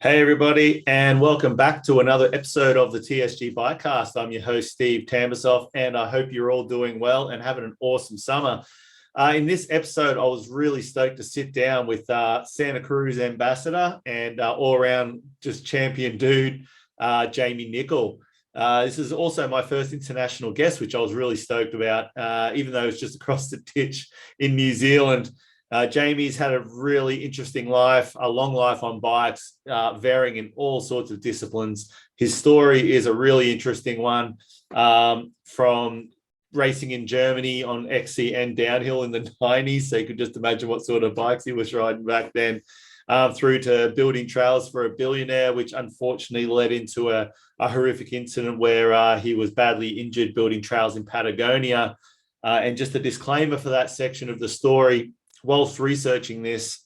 Hey, everybody, and welcome back to another episode of the TSG Bikecast. I'm your host, Steve Tambersoff, and I hope you're all doing well and having an awesome summer. In this episode, I was really stoked to sit down with Santa Cruz ambassador and all-around just champion dude, Jamie Nicoll. This is also my first international guest, which I was really stoked about, even though it's just across the ditch in New Zealand. Jamie's had a really interesting life, a long life on bikes, varying in all sorts of disciplines. His story is a really interesting one, from racing in Germany on XC and downhill in the 90s. So you could just imagine what sort of bikes he was riding back then, through to building trails for a billionaire, which unfortunately led into a horrific incident where he was badly injured building trails in Patagonia. And just a disclaimer for that section of the story. Whilst researching this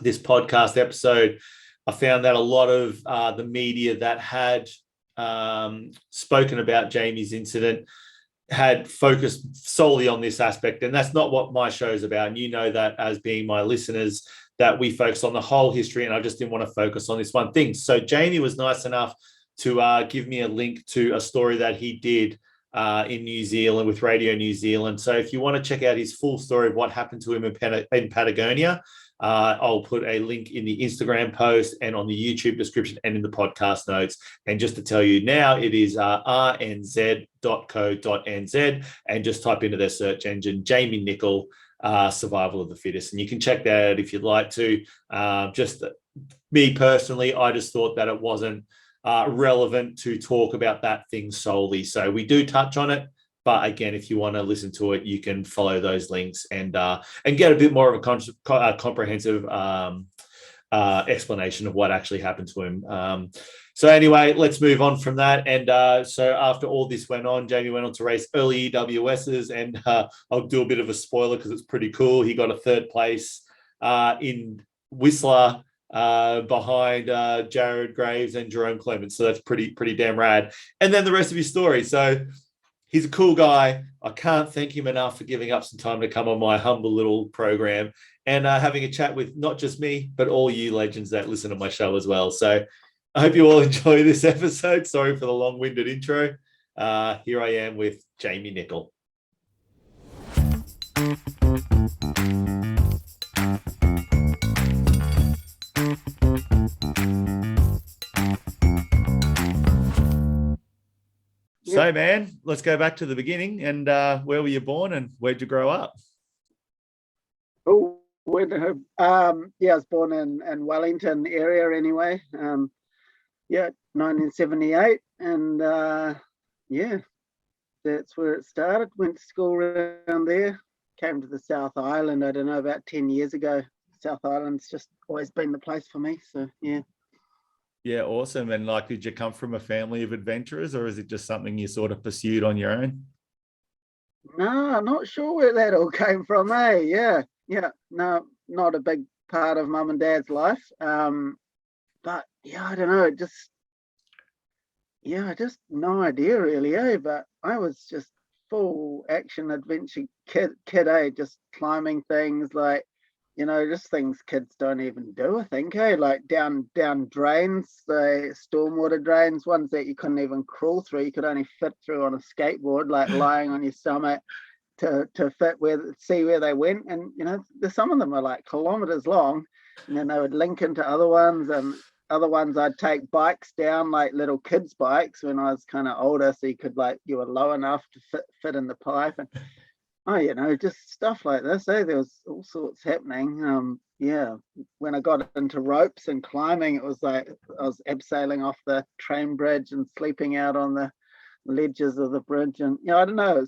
podcast episode, I found that a lot of the media that had spoken about Jamie's incident had focused solely on this aspect. And that's not what my show is about. And you know that as being my listeners, that we focus on the whole history. And I just didn't want to focus on this one thing. So Jamie was nice enough to give me a link to a story that he did in New Zealand with Radio New Zealand. So if you want to check out his full story of what happened to him in Patagonia, I'll put a link in the Instagram post and on the YouTube description and in the podcast notes. And just to tell you now, it is rnz.co.nz, and just type into their search engine, Jamie Nicoll, survival of the fittest. And you can check that out if you'd like to. Just me personally, I just thought that it wasn't relevant to talk about that thing solely. So we do touch on it, but again, if you want to listen to it, you can follow those links and get a bit more of a comprehensive explanation of what actually happened to him. So anyway, let's move on from that. And so after all this went on, Jamie went on to race early EWSs, and I'll do a bit of a spoiler because it's pretty cool. He got a third place in Whistler, behind Jared Graves and Jerome Clements. So that's pretty damn rad. And then the rest of his story. So he's a cool guy. I can't thank him enough for giving up some time to come on my humble little program and having a chat with not just me, but all you legends that listen to my show as well. So I hope you all enjoy this episode. Sorry for the long-winded intro. Here I am with Jamie Nicoll. So, man, let's go back to the beginning. And where were you born and where'd you grow up? Oh, I was born in Wellington area anyway. 1978. And that's where it started. Went to school around there. Came to the South Island, I don't know, about 10 years ago. South Island's just always been the place for me. So, yeah. Yeah, awesome. And did you come from a family of adventurers, or is it just something you sort of pursued on your own? No, I'm not sure where that all came from, eh? Yeah. No, not a big part of mum and dad's life. But yeah, I don't know. Just no idea really, eh? But I was just full action adventure kid, eh? Just climbing things just things kids don't even do, I think, eh? Like down drains, stormwater drains, ones that you couldn't even crawl through. You could only fit through on a skateboard, like lying on your stomach to see where they went. And, some of them are like kilometers long, and then they would link into other ones, and other ones I'd take bikes down, like little kids' bikes when I was kind of older, so you were low enough to fit in the pipe. And just stuff like this, eh? There was all sorts happening. When I got into ropes and climbing, it was like I was abseiling off the train bridge and sleeping out on the ledges of the bridge. And, I don't know,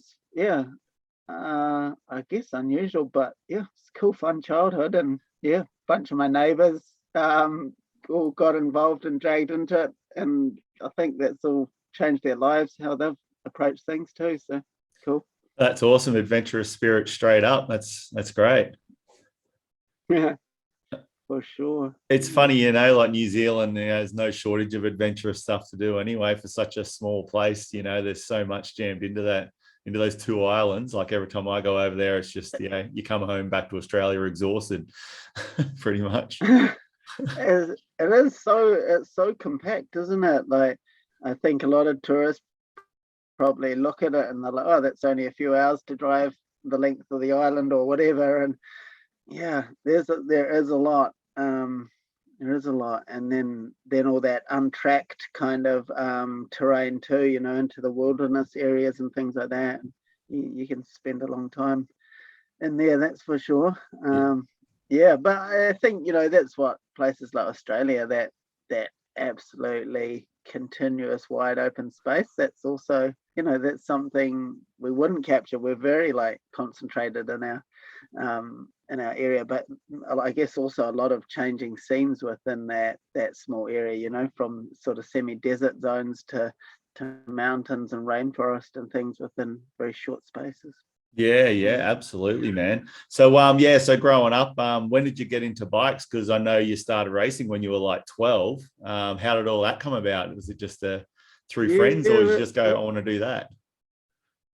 I guess unusual, but yeah, it's a cool, fun childhood. And yeah, a bunch of my neighbours all got involved and dragged into it. And I think that's all changed their lives, how they've approached things too. So cool. That's awesome. Adventurous spirit straight up. That's great. Yeah, for sure. It's funny, like New Zealand, there's no shortage of adventurous stuff to do anyway for such a small place. There's so much jammed into those two islands. Like every time I go over there, it's just, you come home back to Australia exhausted, pretty much. It's so compact, isn't it? Like, I think a lot of tourists probably look at it and they're like, oh, that's only a few hours to drive the length of the island or whatever. And yeah, there is a lot. There is a lot, and then all that untracked kind of terrain too, into the wilderness areas and things like that. You can spend a long time in there, that's for sure. Yeah, but I think that's what places like Australia, that absolutely continuous wide open space. That's also that's something we wouldn't capture. We're very like concentrated in our area, but I guess also a lot of changing scenes within that small area. From sort of semi-desert zones to mountains and rainforest and things within very short spaces. Yeah, absolutely, man. So so growing up, when did you get into bikes? Because I know you started racing when you were like 12. How did all that come about? Was it just through friends, or did you just go, I want to do that?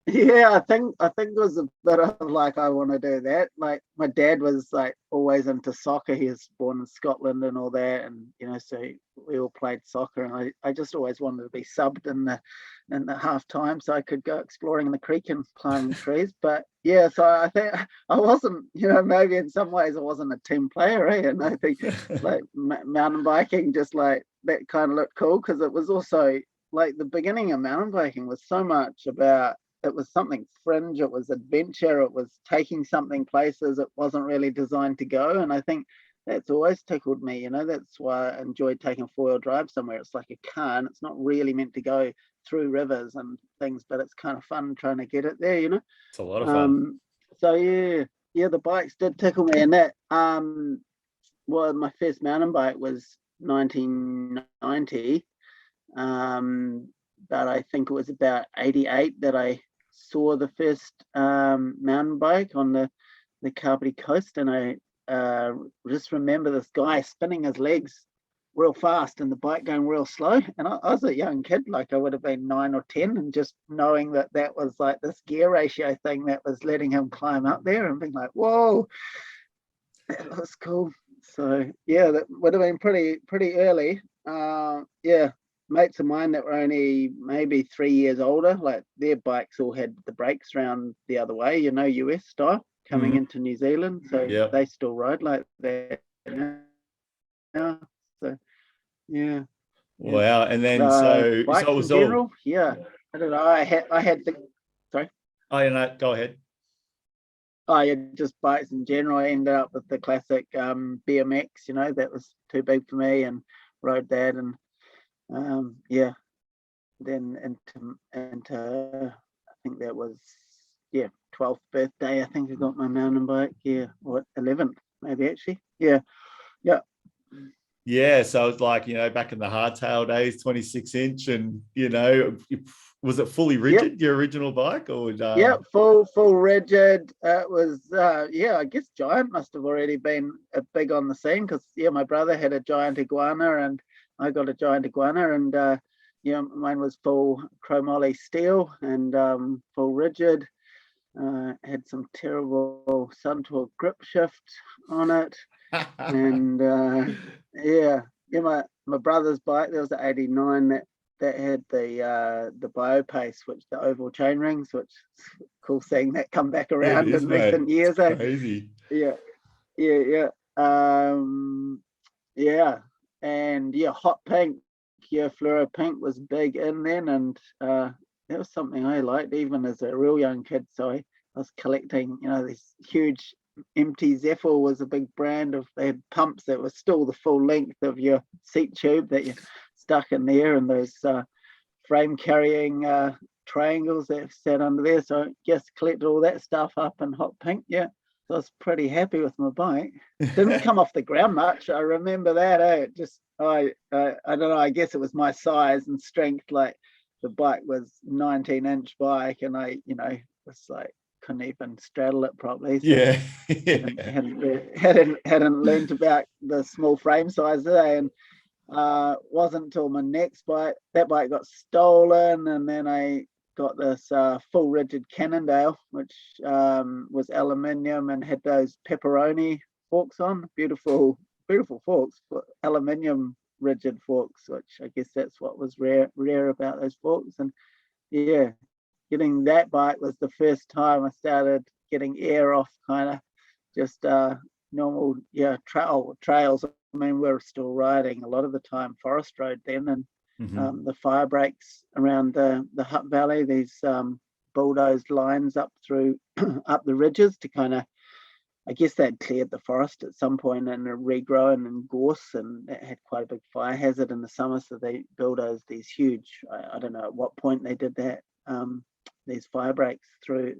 Yeah, I think it was a bit of like, I want to do that. Like, my dad was like always into soccer. He was born in Scotland and all that, and so we all played soccer. And I just always wanted to be subbed in the half time so I could go exploring in the creek and climbing trees. But yeah, so I think I wasn't, maybe in some ways I wasn't a team player, eh? And I think like mountain biking, just like that kind of looked cool, because it was also like the beginning of mountain biking was so much about, it was something fringe, it was adventure, it was taking something places it wasn't really designed to go. And I think that's always tickled me. That's why I enjoyed taking a four-wheel drive somewhere. It's like a car, and it's not really meant to go through rivers and things, but it's kind of fun trying to get it there. It's a lot of fun. So yeah, the bikes did tickle me. And that well, my first mountain bike was 1990. But I think it was about 88 that I saw the first mountain bike on the Kapiti coast. And I just remember this guy spinning his legs real fast and the bike going real slow. And I was a young kid, like I would have been 9 or 10, and just knowing that was like this gear ratio thing that was letting him climb up there, and being like, whoa, that was cool. So yeah, that would have been pretty early. Yeah, mates of mine that were only maybe 3 years older, like their bikes all had the brakes round the other way, US style, coming into New Zealand. So they still ride like that now. So yeah. Wow. And then so bikes it was in general, yeah. I don't know. I had the sorry. Oh, go ahead. Oh yeah, just bikes in general. I ended up with the classic BMX, that was too big for me, and rode that. And yeah, then into I think that was 12th birthday. I think I got my mountain bike. Yeah, what 11th maybe actually. Yeah. Yeah, so it's like, back in the hardtail days, 26-inch, and was it fully rigid, your original bike, or full rigid. It was I guess Giant must have already been big on the scene, because my brother had a Giant Iguana and I got a Giant Iguana, and mine was full chromoly steel and full rigid. Had some terrible Suntour grip shift on it. And my brother's bike, there was an 89 that had the BioPace, which the oval chain rings, which is a cool thing that come back around in recent years. Crazy. Yeah. And hot pink, fluoro pink was big in then, and that was something I liked even as a real young kid. So I was collecting, these huge empty Zephyr was a big brand of, they had pumps that were still the full length of your seat tube that you stuck in there, and those frame carrying triangles that sat under there. So I just collected all that stuff up in hot pink. Yeah. So I was pretty happy with my bike. Didn't come off the ground much. I remember that. It just, I don't know, I guess it was my size and strength. Like, the bike was 19-inch bike, and I, was like, couldn't even straddle it properly. So hadn't learned about the small frame size there. And wasn't until my next bike, that bike got stolen, and then I got this full rigid Cannondale, which was aluminium and had those pepperoni forks on, beautiful beautiful forks, but aluminium rigid forks, which I guess that's what was rare about those forks. And yeah, getting that bike was the first time I started getting air off kind of just normal trails. I mean, we were still riding a lot of the time forest road then, and the fire breaks around the Hutt Valley, these bulldozed lines up through up the ridges to kind of, I guess they'd cleared the forest at some point and are regrowing and gorse, and that had quite a big fire hazard in the summer. So they bulldozed these huge, I don't know at what point they did that, these fire breaks through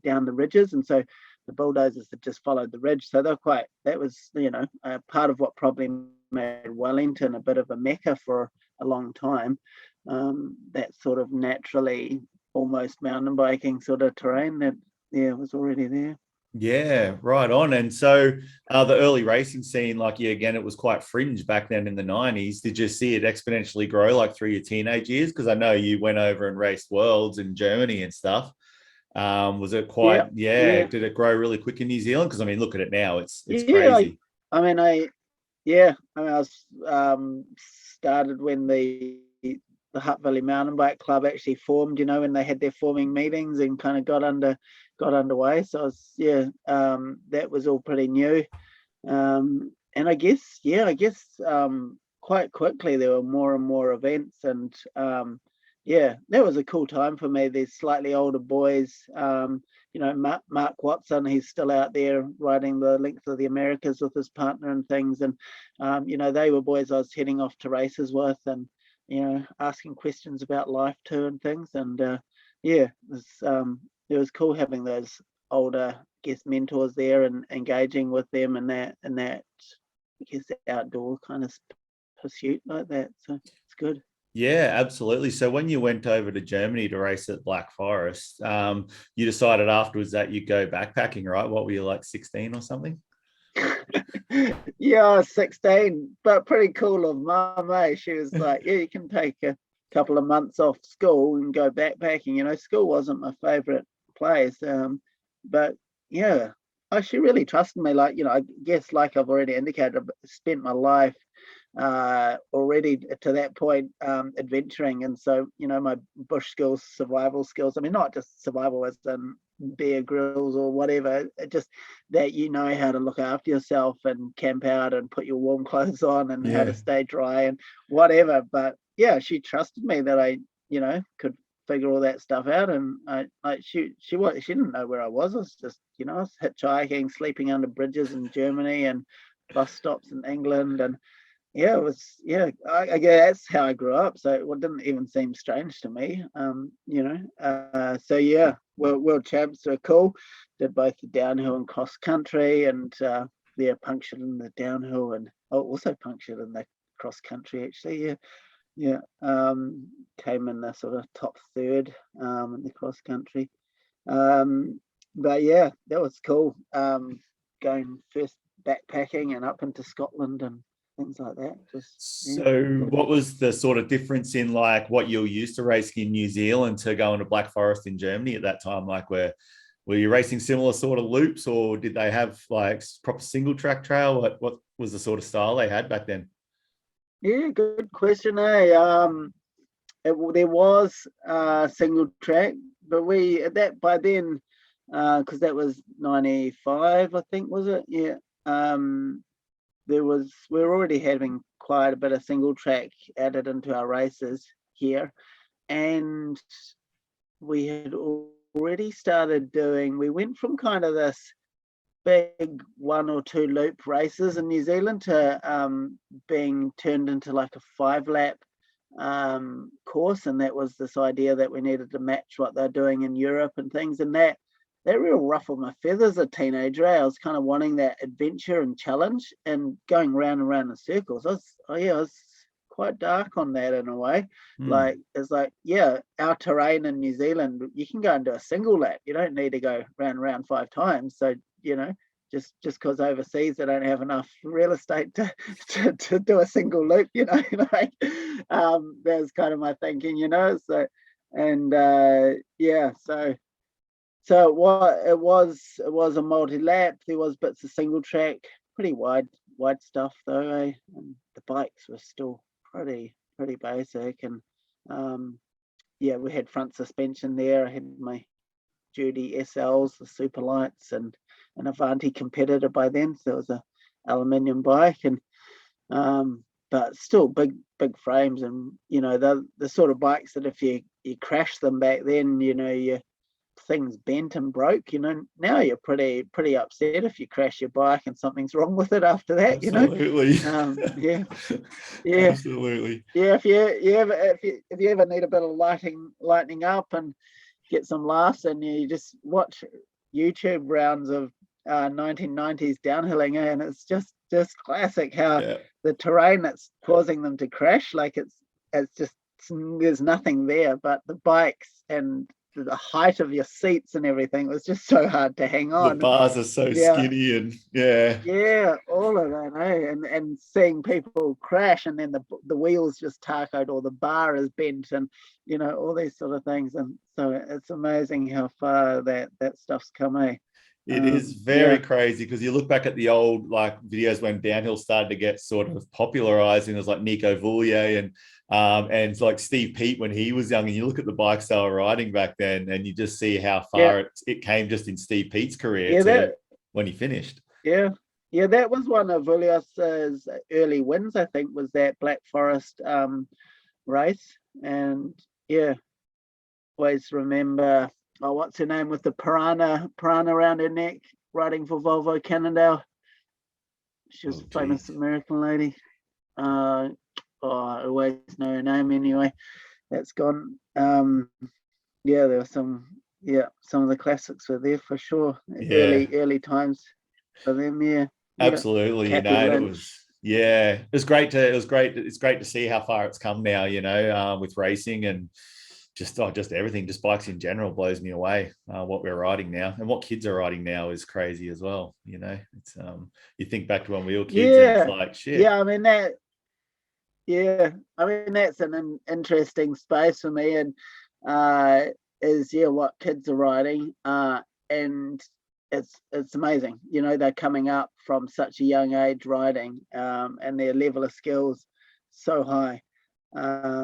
down the ridges. And so the bulldozers had just followed the ridge. So that was, part of what probably made Wellington a bit of a mecca for a long time. That sort of naturally almost mountain biking sort of terrain that, was already there. Yeah, right on. And so the early racing scene, again, it was quite fringe back then in the 90s. Did you see it exponentially grow through your teenage years? Because I know you went over and raced worlds in Germany and stuff. Was it quite, did it grow really quick in New Zealand? Because I mean, look at it now, it's crazy. I was started when the Hutt Valley Mountain Bike Club actually formed, when they had their forming meetings and kind of got underway. So that was all pretty new. And I guess quite quickly there were more and more events, and that was a cool time for me. These slightly older boys, Mark Watson, he's still out there riding the length of the Americas with his partner and things. And, they were boys I was heading off to races with, and, asking questions about life too and things. And it was cool having those older mentors there and engaging with them in that I guess outdoor kind of pursuit like that. So it's good. Yeah, absolutely. So when you went over to Germany to race at Black Forest, you decided afterwards that you'd go backpacking, right? What were you, 16 or something? Yeah, 16, but pretty cool of Mum, eh? She was like, you can take a couple of months off school and go backpacking. School wasn't my favorite place, but she really trusted me. I guess I've already indicated, I've spent my life already to that point adventuring, and so my bush skills, survival skills, I mean not just survival as in Bear Grylls or whatever, just that how to look after yourself and camp out and put your warm clothes on and how to stay dry and whatever. But she trusted me that I could figure all that stuff out. And she didn't know where I was. I was just I was hitchhiking, sleeping under bridges in Germany and bus stops in England. And it was I guess that's how I grew up, so it didn't even seem strange to me. World champs are cool. Did both the downhill and cross country, and punctured in the downhill and also punctured in the cross country actually. Came in the sort of top third in the cross country. But that was cool. Going first backpacking and up into Scotland and things like that. What was the sort of difference in what you're used to racing in New Zealand to going to Black Forest in Germany at that time? Were you racing similar sort of loops, or did they have proper single track trail? What was the sort of style they had back then? Yeah, good question. There was single track, but we at that by then, because that was 95, I think, was it? Yeah. We were already having quite a bit of single track added into our races here, and we had already started we went from kind of this big 1 or 2 loop races in New Zealand to being turned into a 5-lap course, and that was this idea that we needed to match what they're doing in Europe and things, and that real ruffled my feathers as a teenager. I was kind of wanting that adventure and challenge and going round and round in circles. I was quite dark on that in a way. It's our terrain in New Zealand, you can go and do a single lap. You don't need to go round and round 5 times. So, just because overseas they don't have enough real estate to do a single loop, that was kind of my thinking, So it was a multi-lap. There was bits of single track, pretty wide wide stuff though, eh? And the bikes were still pretty basic. And yeah, we had front suspension there. I had my Judy SLs, the super lights, and an Avanti competitor by then, so it was a aluminium bike. And but still big frames. And you know, the sort of bikes that if you crash them back then, you know, your things bent and broke. You know, now you're pretty upset if you crash your bike and something's wrong with it after that. Absolutely. You know, yeah, Absolutely. yeah. If you ever need a bit of lightening up and get some laughs, and you just watch YouTube rounds of 1990s downhilling, and it's just classic how the terrain that's causing them to crash, like it's just, there's nothing there, but the bikes and the height of your seats and everything was just so hard to hang on. The bars are so skinny, and all of that, eh? And seeing people crash, and then the wheels just tacoed, or the bar is bent, and you know, all these sort of things. And so it's amazing how far that stuff's come, eh? It is very crazy, because you look back at the old like videos when downhill started to get sort of popularized, and it was like Nico Voulier and like Steve Peat when he was young, and you look at the bikes they were riding back then, and you just see how far it came just in Steve Peat's career to when he finished. Yeah, that was one of Voulias's early wins, I think, was that Black Forest race. And always remember, what's her name with the piranha around her neck, riding for Volvo Cannondale. She was a famous American lady. I always know her name anyway. That's gone. There were some of the classics were there for sure. Early times for them. Absolutely. You know, it's great to see how far it's come now, you know, with racing and just everything, just bikes in general blows me away. What we're riding now and what kids are riding now is crazy as well. You know, it's you think back to when we were kids, and it's like shit. I mean that's an interesting space for me, and is what kids are riding, and it's amazing. You know, they're coming up from such a young age riding, and their level of skills so high. I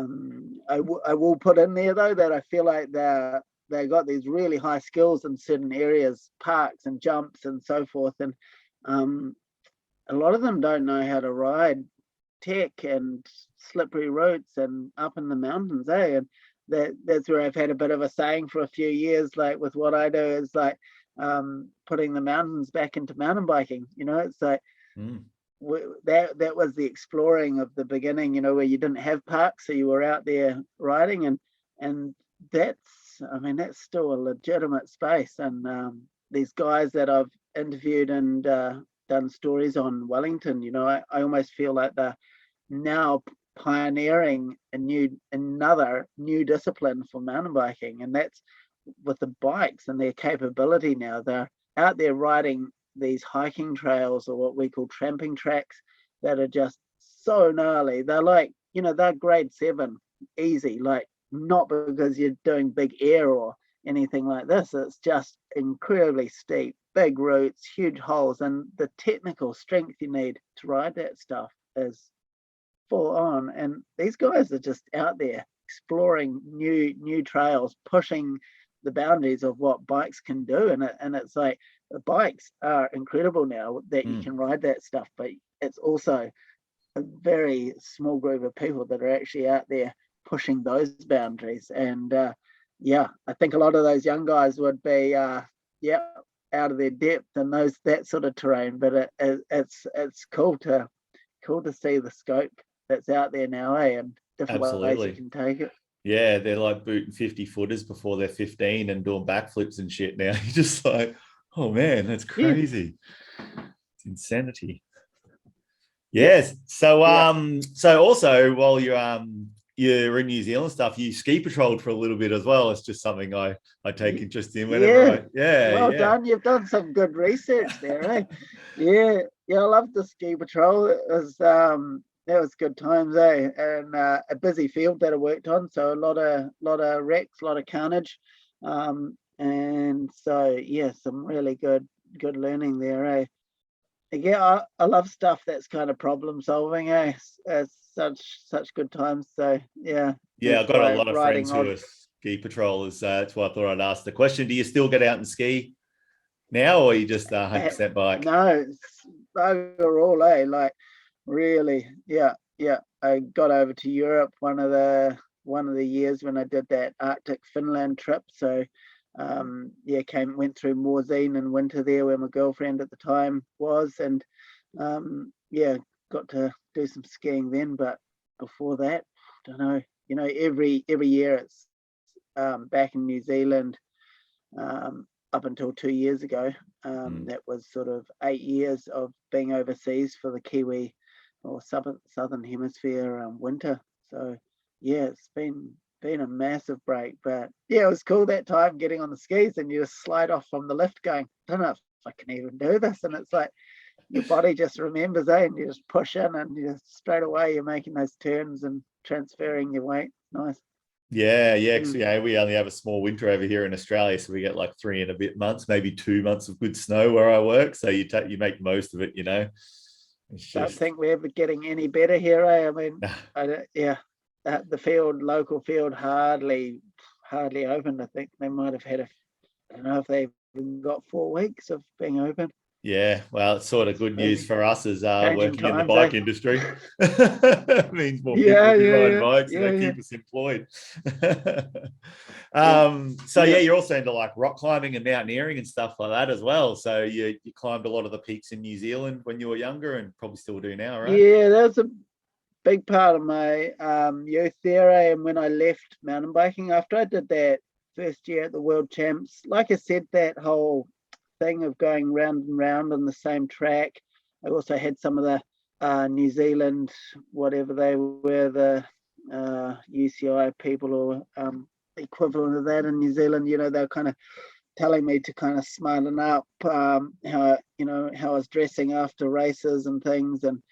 will put in there though that I feel like they got these really high skills in certain areas, parks and jumps and so forth, and a lot of them don't know how to ride tech and slippery routes and up in the mountains, eh? And that's where I've had a bit of a saying for a few years, like with what I do, is like putting the mountains back into mountain biking. You know, it's like that was the exploring of the beginning, you know, where you didn't have parks, so you were out there riding, and that's still a legitimate space. And these guys that I've interviewed and done stories on Wellington, you know, I almost feel like they're now pioneering another new discipline for mountain biking, and that's with the bikes and their capability. Now they're out there riding these hiking trails, or what we call tramping tracks, that are just so gnarly. They're like, you know, they're grade 7 easy, like not because you're doing big air or anything like this. It's just incredibly steep, big routes, huge holes, and the technical strength you need to ride that stuff is full on. And these guys are just out there exploring new trails, pushing the boundaries of what bikes can do. And it's like, the bikes are incredible now that you can ride that stuff, but it's also a very small group of people that are actually out there pushing those boundaries. And I think a lot of those young guys would be out of their depth in that sort of terrain. But it's cool to see the scope that's out there now, and different ways you can take it. Yeah, they're like booting 50 footers before they're 15 and doing backflips and shit now. You're just like, oh man, that's crazy. It's insanity. Yes. So so also while you're in New Zealand stuff, you ski patrolled for a little bit as well. It's just something I take interest in whenever well done. You've done some good research there, eh? I love the ski patrol. It was that was good times, eh? And a busy field that I worked on, so a lot of wrecks, a lot of carnage, and so some really good learning there, eh? again, I love stuff that's kind of problem solving. It's such good times. So yeah, Yeah, I've it's got a like lot of friends riding who odd. are ski patrollers. That's why I thought I'd ask the question. Do you still get out and ski now, or are you just 100% bike? No, it's overall, like really, yeah. I got over to Europe one of the years when I did that Arctic Finland trip. So yeah, went through Morzine in winter there where my girlfriend at the time was, and yeah, got to do some skiing then. But before that, I don't know. Every year it's back in New Zealand. Up until 2 years ago, that was sort of 8 years of being overseas for the Kiwi or southern hemisphere winter. So yeah, it's been a massive break, but yeah, it was cool that time getting on the skis and you just slide off from the lift going, I don't know if I can even do this. And it's like your body just remembers, and you just push in and you straight away you're making those turns and transferring your weight. Nice. Yeah. Yeah, we only have a small winter over here in Australia, so we get like 3 and a bit months, maybe 2 months of good snow where I work. So you make most of it, It's Don't just think we're ever getting any better here, eh? I mean, yeah, the local field hardly opened. I think they might have had I don't know if they've even got 4 weeks of being open. yeah. Well, it's sort of It's good news crazy. for us as Changing working in the times, eh? bike industry. It means more people Yeah, will be yeah, riding yeah, bikes, yeah, yeah, keep us employed. yeah, So yeah, yeah. you're also into like rock climbing and mountaineering and stuff like that as well. So you climbed a lot of the peaks in New Zealand when you were younger, and probably still do now, right? Yeah, that's a big part of my youth there, eh? And when I left mountain biking after I did that first year at the World Champs, like I said, that whole thing of going round and round on the same track. I also had some of the New Zealand, whatever they were, the UCI people or equivalent of that in New Zealand. They're kind of telling me to kind of smarten up, how I was dressing after races and things, and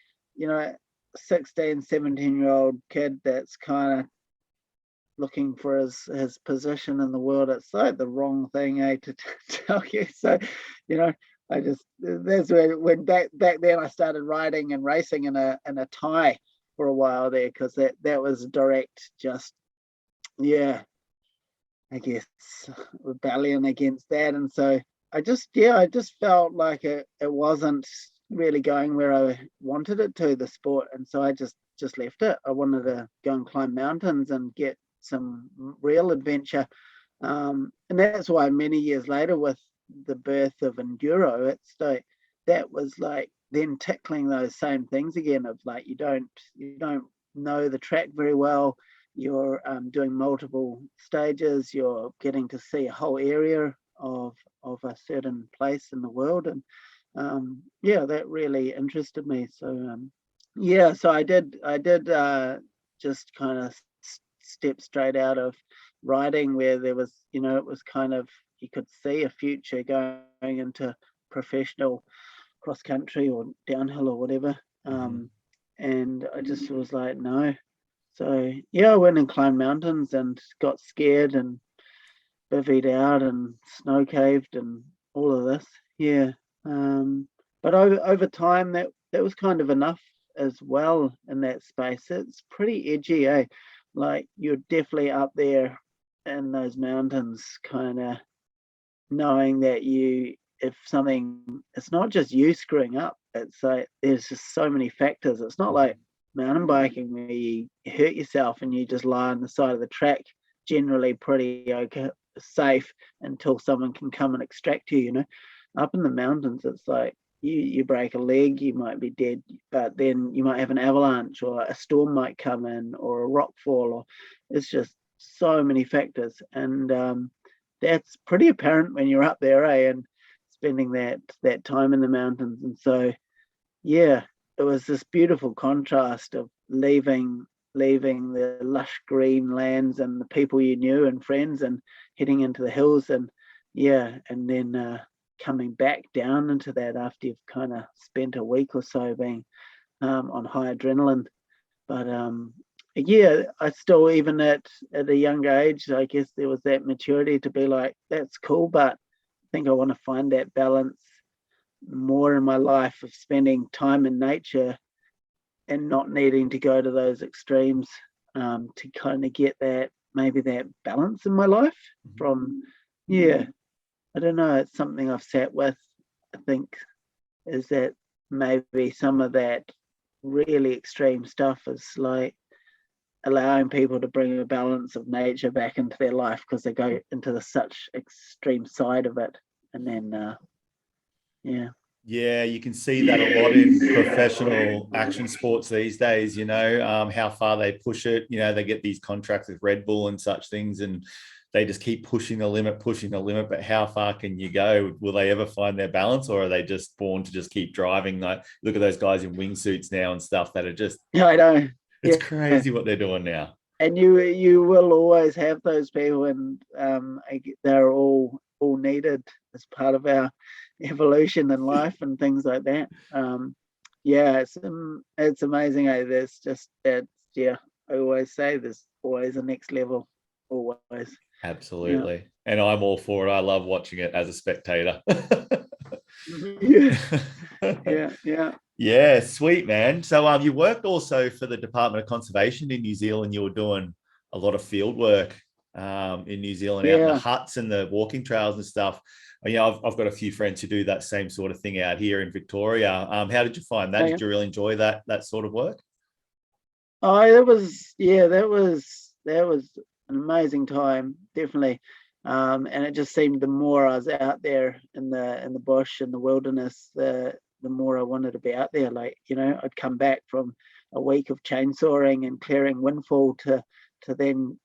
16, 17-year-old kid that's kind of looking for his position in the world. It's like the wrong thing, to tell you. So, I just that's when back then I started riding and racing in a tie for a while there, because that was direct, just yeah, I guess rebellion against that. And so I just felt like it wasn't really going where I wanted it to, the sport. And so I just left it. I wanted to go and climb mountains and get some real adventure. And that's why many years later, with the birth of enduro, it's like that was like then tickling those same things again of like you don't know the track very well. You're doing multiple stages. You're getting to see a whole area of a certain place in the world, and yeah, that really interested me. So yeah, so I did just kind of step straight out of riding, where there was, it was kind of, you could see a future going into professional cross country or downhill or whatever. And I just was like, no. So yeah, I went and climbed mountains and got scared and bivvied out and snow caved and all of this. Yeah. But over time, that was kind of enough as well in that space. It's pretty edgy, eh? Like you're definitely up there in those mountains, kind of knowing that if something, it's not just you screwing up. It's like there's just so many factors. It's not like mountain biking where you hurt yourself and you just lie on the side of the track, generally pretty okay, safe, until someone can come and extract you. Up in the mountains, it's like you break a leg, you might be dead, but then you might have an avalanche or a storm might come in or a rock fall, or it's just so many factors. And that's pretty apparent when you're up there, and spending that time in the mountains. And so yeah, it was this beautiful contrast of leaving the lush green lands and the people you knew and friends, and heading into the hills, and yeah, and then coming back down into that after you've kind of spent a week or so being on high adrenaline. But yeah, I still, even at a younger age, I guess there was that maturity to be like, that's cool, but I think I want to find that balance more in my life of spending time in nature and not needing to go to those extremes, to kind of get that balance in my life from, I don't know, it's something I've sat with, I think, is that maybe some of that really extreme stuff is like allowing people to bring a balance of nature back into their life, because they go into the such extreme side of it. And then, Yeah, you can see that a lot in professional action sports these days, how far they push it. They get these contracts with Red Bull and such things, and they just keep pushing the limit. But how far can you go? Will they ever find their balance, or are they just born to just keep driving? Like, look at those guys in wingsuits now and stuff that are just, I know. It's crazy what they're doing now. And you will always have those people, and they're all needed as part of our evolution in life and things like that. It's amazing. I always say there's always a next level, always. Absolutely. And I'm all for it. I love watching it as a spectator. Yeah, sweet, man. So you worked also for the Department of Conservation in New Zealand. You were doing a lot of field work in New Zealand, out in the huts and the walking trails and stuff. I've got a few friends who do that same sort of thing out here in Victoria. How did you find that? Did you really enjoy that sort of work? Oh, that was an amazing time, definitely. And it just seemed the more I was out there in the bush and the wilderness, the more I wanted to be out there. Like, I'd come back from a week of chainsawing and clearing windfall to then,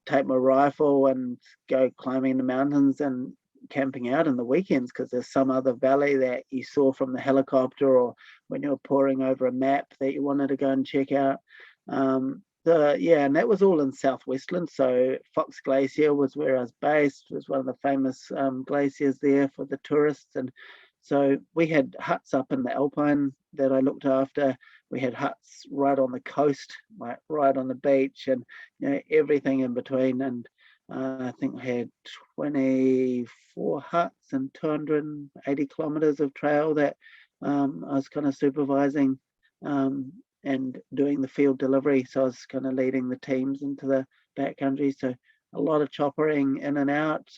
take my rifle and go climbing the mountains and camping out in the weekends, because there's some other valley that you saw from the helicopter, or when you were poring over a map that you wanted to go and check out. And that was all in Southwestland. So Fox Glacier was where I was based. It was one of the famous glaciers there for the tourists. And so we had huts up in the Alpine that I looked after. We had huts right on the coast, right on the beach, and everything in between. And I think we had 24 huts and 280 kilometers of trail that I was kind of supervising and doing the field delivery. So I was kind of leading the teams into the backcountry. So a lot of choppering in and out.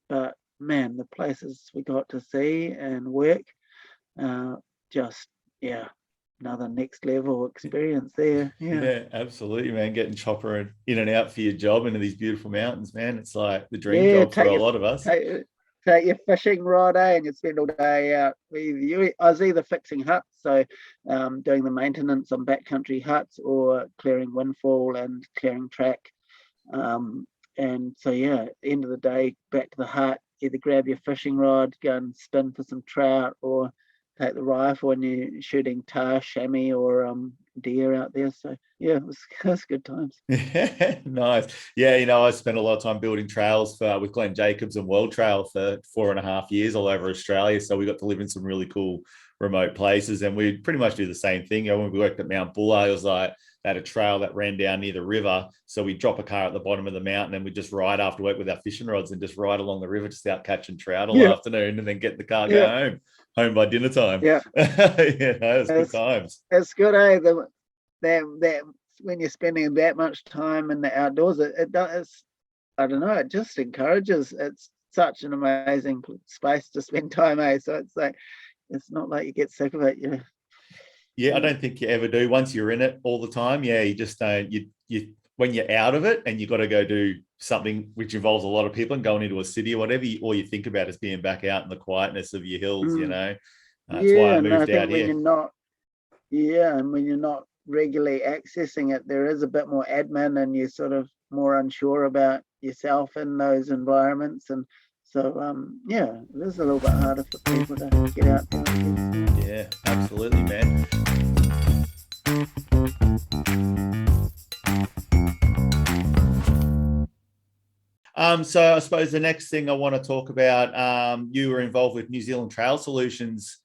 But man, the places we got to see and work, another next level experience there. Yeah, absolutely, man. Getting chopper in and out for your job into these beautiful mountains, man. It's like the dream job for a lot of us. Take your fishing rod, and you spend all day out. I was either fixing huts, so doing the maintenance on backcountry huts, or clearing windfall and clearing track. And so at the end of the day, back to the hut, either grab your fishing rod, go and spin for some trout, or take the rifle when you're shooting tahr, chamois, or deer out there. So it was good times. Yeah, nice. Yeah, I spent a lot of time building trails with Glenn Jacobs and World Trail for 4.5 years all over Australia. So we got to live in some really cool remote places, and we pretty much do the same thing. When we worked at Mount Buller, it was like they had a trail that ran down near the river. So we drop a car at the bottom of the mountain, and we just ride after work with our fishing rods and just ride along the river, just out catching trout all afternoon, and then get in the car, go home by dinner time. Yeah. It's good times. It's good, that when you're spending that much time in the outdoors, it does, I don't know, it just encourages. It's such an amazing space to spend time, so it's like, it's not like you get sick of it. I don't think you ever do. Once you're in it all the time, you just don't. You when you're out of it and you got to go do something which involves a lot of people and going into a city or whatever, all you think about is being back out in the quietness of your hills. That's why I moved out here. And when you're not regularly accessing it, there is a bit more admin, and you're sort of more unsure about yourself in those environments. And so it is a little bit harder for people to get out there. Yeah, absolutely, man. So I suppose the next thing I want to talk about, you were involved with New Zealand Trail Solutions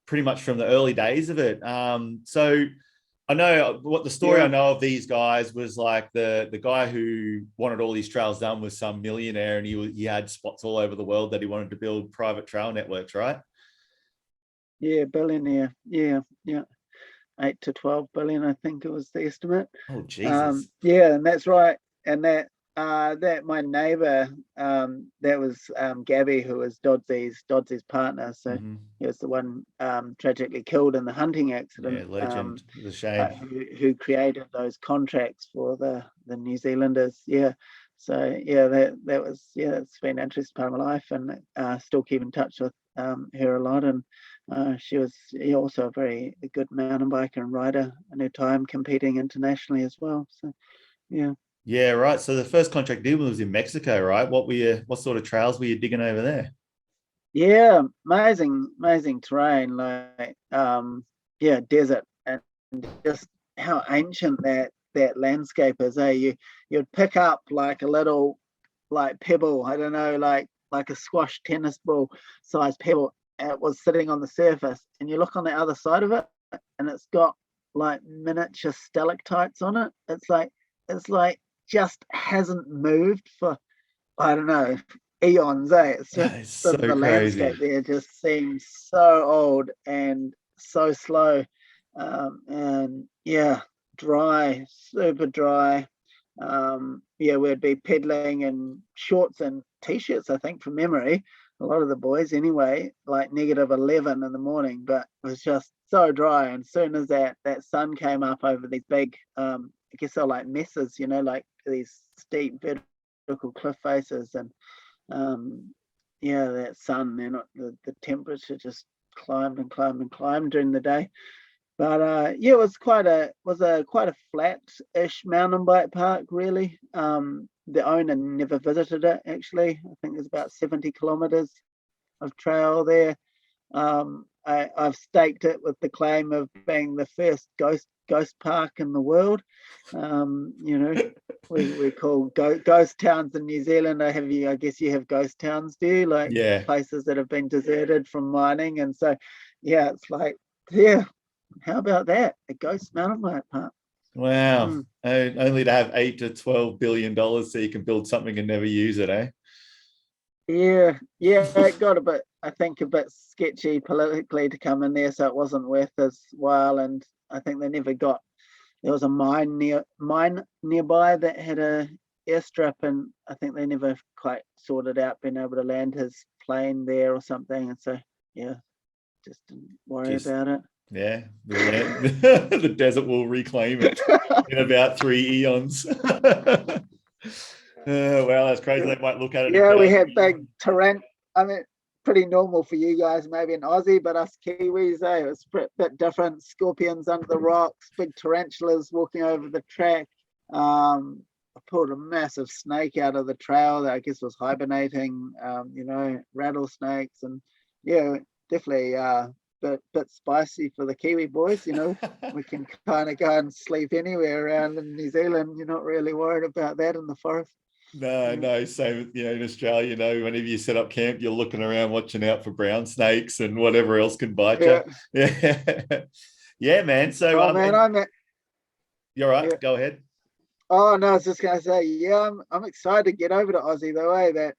pretty much from the early days of it. So I know what the story I know of these guys was like the guy who wanted all these trails done was some millionaire, and he had spots all over the world that he wanted to build private trail networks, right? Yeah, billionaire. Yeah, yeah. 8 to 12 billion, I think it was the estimate. Oh, Jesus. Yeah, and that's right. And that my neighbor, that was Gabby, who was Dodsy's partner. So Hmm. he was the one tragically killed in the hunting Yeah, accident. legend. It was a shame. Who created those contracts for the New Zealanders? Yeah. So yeah, that was, yeah, it's been an interesting part of my life, and still keep in touch with her a lot. And she was, yeah, also a very good mountain biker and rider in her time, competing internationally as well. So yeah. Yeah, right. So the first contract deal was in Mexico, right? What sort of trails were you digging over there? Yeah, amazing terrain, like yeah, desert, and just how ancient that landscape is. You'd pick up like a little, like pebble, I don't know, like a squash tennis ball size pebble. And it was sitting on the surface, and you look on the other side of it, and it's got like miniature stalactites on it. It's like just hasn't moved for, I don't know, eons, eh? It's just It's the so landscape crazy. there just seems so old and so slow. And yeah, dry, super dry. Yeah, we'd be pedaling in shorts and t-shirts, I think, from memory. A lot of the boys anyway, like -11 in the morning, but it was just so dry. And as soon as that sun came up over these big, I guess they're like mesas, like these steep vertical cliff faces, and yeah, that sun, the temperature just climbed and climbed and climbed during the day. But yeah, it was quite a flat-ish mountain bike park, really. The owner never visited it, actually. I think there's about 70 kilometers of trail there. I've staked it with the claim of being the first ghost park in the world. You know, we call ghost towns in New Zealand. I guess you have ghost towns, do you? Like Yeah. places that have been deserted from mining, and so yeah, it's like, yeah. How about that? A ghost mountain bike park. Wow. Mm. Only to have $8 to $12 billion so you can build something and never use it, eh? Yeah, it got a bit, I think, a bit sketchy politically to come in there, so it wasn't worth his while. And I think they never got. There was a mine nearby that had a airstrip, and I think they never quite sorted out being able to land his plane there or something. And so yeah, just didn't worry Just about it. yeah, the land, the desert will reclaim it in about 3 eons. Well, that's crazy. They might look at it and Yeah, we go, had big torrent. I mean, pretty normal for you guys, maybe in Aussie, but us Kiwis, it was a bit different. Scorpions under the rocks, big tarantulas walking over the track. I pulled a massive snake out of the trail that I guess was hibernating. Rattlesnakes, and yeah, definitely bit spicy for the Kiwi boys. We can kind of go and sleep anywhere around in New Zealand. You're not really worried about that in the forest. no, Yeah. no, same, in Australia, whenever you set up camp, you're looking around watching out for brown snakes and whatever else can bite you. Yeah. Yeah. Yeah, man. So, Oh man, and I'm at, you're right. yeah. Go ahead. Oh no, I was just gonna say, yeah, I'm excited to get over to Aussie though.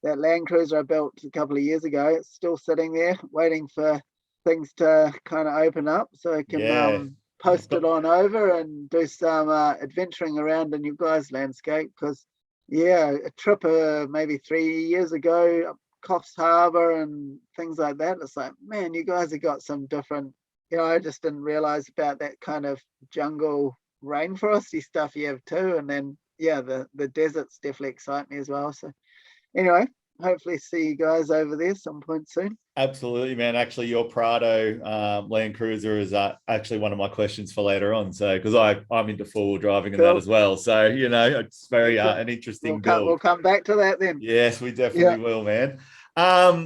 That Land Cruiser I built a couple of years ago, it's still sitting there waiting for things to kind of open up so I can Yeah. post it on over and do some adventuring around in your guys' landscape. Because yeah, a trip maybe 3 years ago, up Coffs Harbour and things like that. It's like, man, you guys have got some different. I just didn't realize about that kind of jungle rainforesty stuff you have too. And then yeah, the deserts definitely excite me as well. So anyway, hopefully see you guys over there some point soon. Absolutely, man. Actually, your Prado Land Cruiser is actually one of my questions for later on. So, because I'm into four-wheel driving and that Cool. as well. So, it's very Excellent. an We'll interesting come build. we'll come back to that then. Yes, we Yeah. definitely will, man.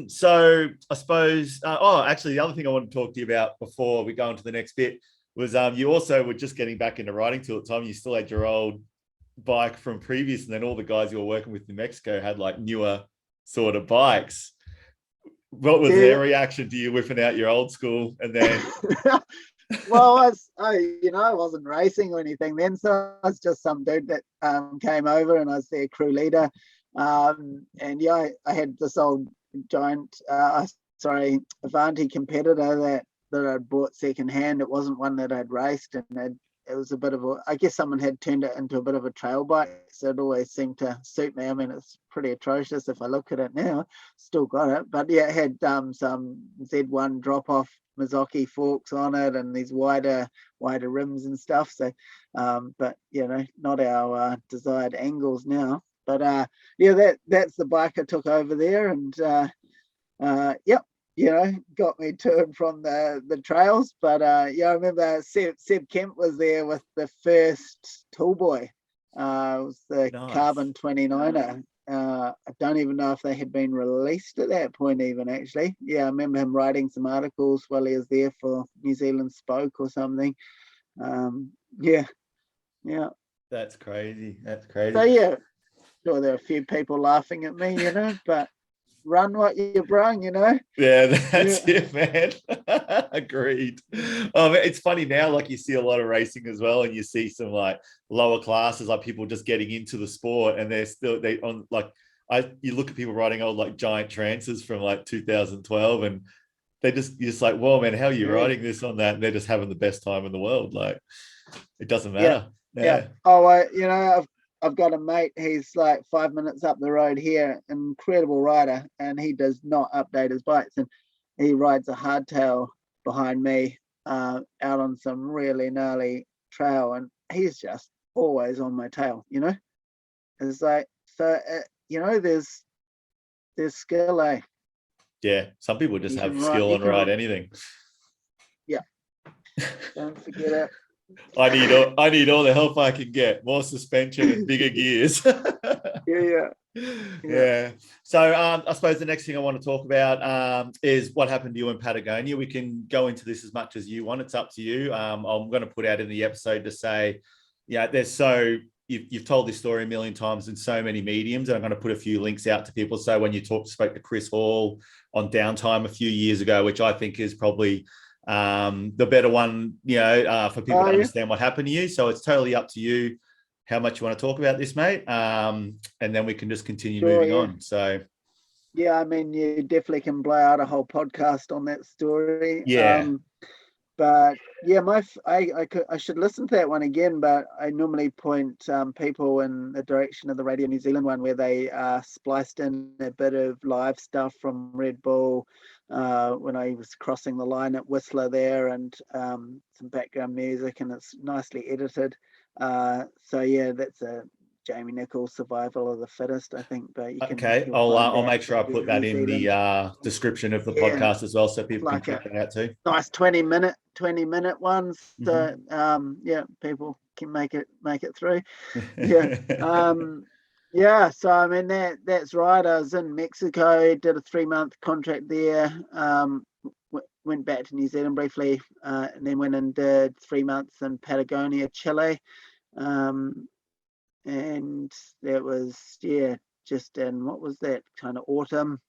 So I suppose. Actually, the other thing I want to talk to you about before we go into the next bit was you also were just getting back into riding till at the time. You still had your old bike from previous, and then all the guys you were working with in Mexico had like newer sort of bikes. What was their Yeah. reaction to you whipping out your old school and then Well, I wasn't racing or anything then, so I was just some dude that came over, and I was their crew leader. And yeah, I had this old giant. I Avanti competitor that I'd bought secondhand. It wasn't one that I'd raced, and it was a bit of I guess someone had turned it into a bit of a trail bike, so it always seemed to suit me. I mean, it's pretty atrocious if I look at it now. Still got it, but yeah, it had some Z1 drop-off Mazzocchi forks on it and these wider rims and stuff. So, but not our desired angles now. But that's the bike I took over there, and yep. Got me to and from the trails. But I remember Seb Kemp was there with the first Toolboy. It was the Nice. Carbon 29er. I don't even know if they had been released at that point even, actually. Yeah, I remember him writing some articles while he was there for New Zealand Spoke or something. Yeah. That's crazy. So yeah, sure there are a few people laughing at me, but run what you brung, Yeah, that's it, man. Agreed. It's funny now, like you see a lot of racing as well, and you see some like lower classes, like people just getting into the sport, and you look at people riding old like giant trances from like 2012, and you're just like, whoa, man, how are you riding this on that? And they're just having the best time in the world. Like, it doesn't matter. Yeah. Oh, I've got a mate, he's like 5 minutes up the road here, incredible rider, and he does not update his bikes, and he rides a hardtail behind me out on some really gnarly trail, and he's just always on my tail. It's like, so there's skill, eh? Yeah, some people just have skill and ride anything. Yeah. Don't forget it. I need all the help I can get. More suspension and bigger gears. Yeah. So I suppose the next thing I want to talk about is what happened to you in Patagonia. We can go into this as much as you want. It's up to you. I'm going to put out in the episode to say, you've told this story a million times in so many mediums, and I'm going to put a few links out to people. So when you spoke to Chris Hall on Downtime a few years ago, which I think is probably the better one, for people to understand what happened to you. So it's totally up to you how much you want to talk about this, mate. And then we can just continue moving on. So yeah, I mean, you definitely can blow out a whole podcast on that story. Yeah. But yeah, I should listen to that one again, but I normally point people in the direction of the Radio New Zealand one, where they spliced in a bit of live stuff from Red Bull when I was crossing the line at Whistler there, and some background music, and it's nicely edited. So yeah, that's a Jamie Nicoll Survival of the Fittest, I think. But you can, I'll make sure I put that in the description of the podcast as well, so people can check that out too. Nice 20-minute ones. So people can make it through. So I mean that's right. I was in Mexico, did a 3-month contract there, went back to New Zealand briefly, and then went and did 3 months in Patagonia, Chile. And that was just in, what was that, kind of autumn.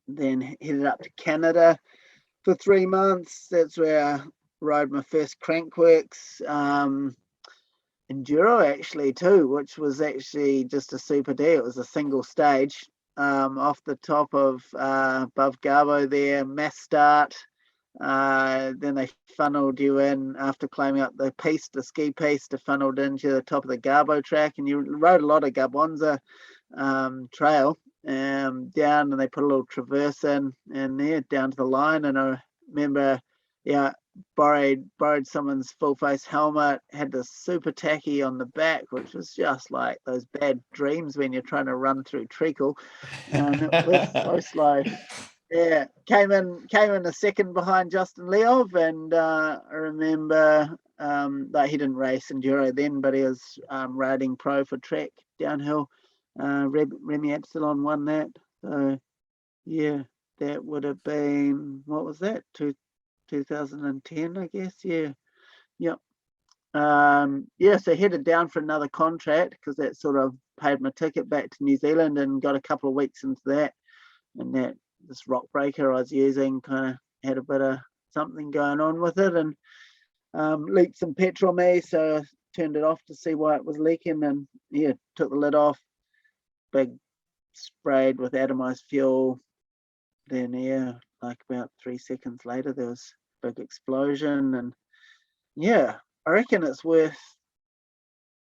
Then headed up to Canada for 3 months. That's where I rode my first Crankworks enduro actually too, which was actually just a super deal. It was a single stage off the top of above Garbo there, mass start. Then they funneled you in after climbing up the ski piste, funneled into the top of the Garbo track, and you rode a lot of Garbonza trail down, and they put a little traverse in, and there down to the line. And I remember borrowed someone's full face helmet, had the super tacky on the back, which was just like those bad dreams when you're trying to run through treacle, and it was so slow. Yeah, came in a second behind Justin Leov, and I remember he didn't race enduro then, but he was riding pro for Trek downhill. Remy Epsilon won that. So yeah, that would have been, what was that, 2010, I guess. Yep. So headed down for another contract, because that sort of paid my ticket back to New Zealand, and got a couple of weeks into that, and this rock breaker I was using kind of had a bit of something going on with it, and leaked some petrol me, so I turned it off to see why it was leaking, and took the lid off, big sprayed with atomized fuel, then like about 3 seconds later, there was a big explosion. And yeah, I reckon it's worth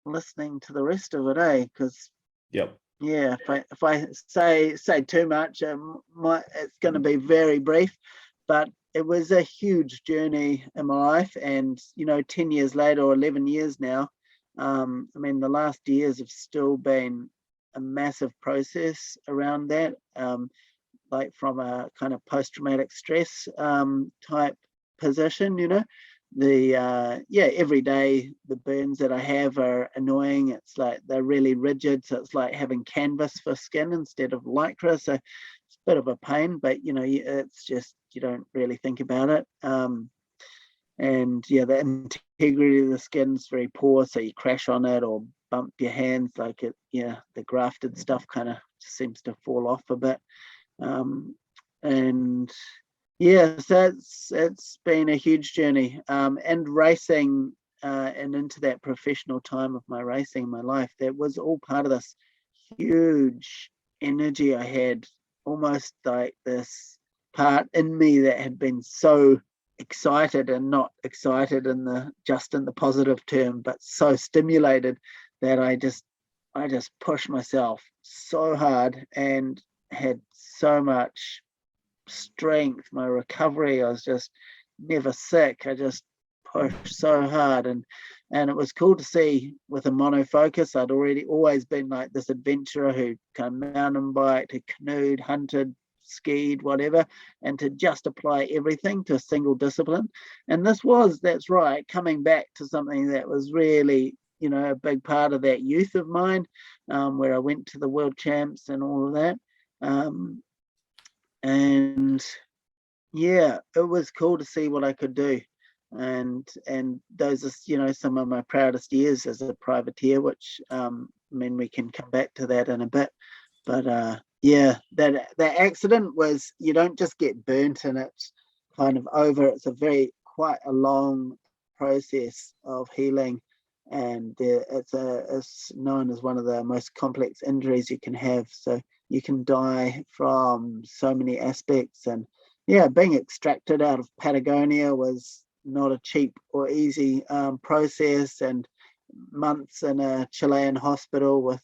listening to the rest of it, because Yep. yeah, if I say too much, it's going to be very brief. But it was a huge journey in my life, and 10 years later, or 11 years now, I mean, the last years have still been a massive process around that, like from a kind of post-traumatic stress type position. Every day the burns that I have are annoying. It's like they're really rigid, so it's like having canvas for skin instead of lycra, so it's a bit of a pain, but it's just, you don't really think about it. And yeah, the integrity of the skin's very poor, so you crash on it or bump your hands, like the grafted stuff kind of seems to fall off a bit. And yeah, so it's been a huge journey. And racing, and into that professional time of my racing in my life, that was all part of this huge energy I had, almost like this part in me that had been so excited, and not excited in the positive term, but so stimulated that I just pushed myself so hard and had so much strength. My recovery, I was just never sick. I just pushed so hard, and it was cool to see with a monofocus. I'd always been like this adventurer who kind of mountain biked, who canoed, hunted, skied, whatever, and to just apply everything to a single discipline. And that's right, coming back to something that was really, a big part of that youth of mine, where I went to the world champs and all of that. And yeah, it was cool to see what I could do. And those are, some of my proudest years as a privateer, which, I mean, we can come back to that in a bit. But yeah, that accident was, you don't just get burnt and it's kind of over. It's quite a long process of healing, and it's known as one of the most complex injuries you can have. So you can die from so many aspects. And yeah, being extracted out of Patagonia was not a cheap or easy process, and months in a Chilean hospital with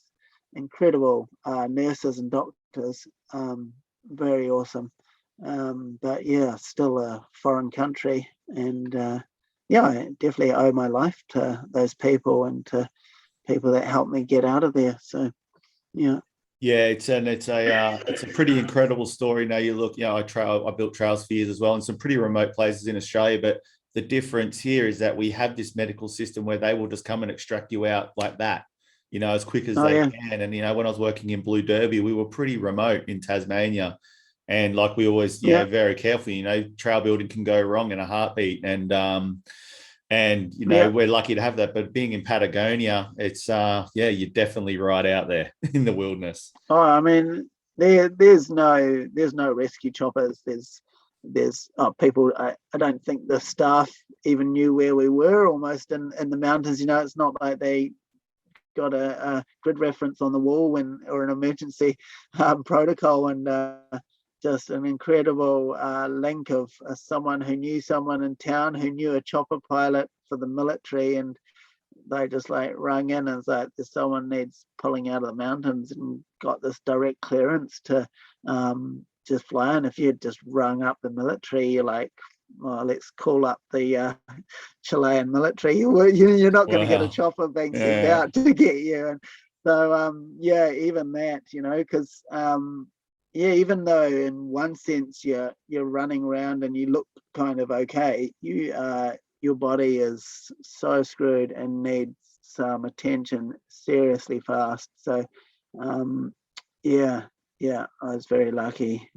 incredible nurses and doctors. Very awesome. But yeah, still a foreign country, and yeah, I definitely owe my life to those people and to people that helped me get out of there. So yeah. Yeah, it's a pretty incredible story. Now you look, I built trails for years as well in some pretty remote places in Australia, but the difference here is that we have this medical system where they will just come and extract you out like that, as quick as they can. And when I was working in Blue Derby, we were pretty remote in Tasmania, and like we always, very careful. Trail building can go wrong in a heartbeat, and we're lucky to have that. But being in Patagonia, it's you're definitely right out there in the wilderness. Oh, I mean, there's no rescue choppers. There's people. I don't think the staff even knew where we were, almost in the mountains. It's not like they got a grid reference on the wall or an emergency protocol. And just an incredible link of someone who knew someone in town who knew a chopper pilot for the military, and they just like rung in and was like, there's someone needs pulling out of the mountains, and got this direct clearance to just fly. And if you had just rung up the military, you're like, well, let's call up the Chilean military. You're not going to get a chopper being sent out to get you. And so even that, because even though in one sense you're running around and you look kind of okay, your body is so screwed and needs some attention seriously fast. So I was very lucky.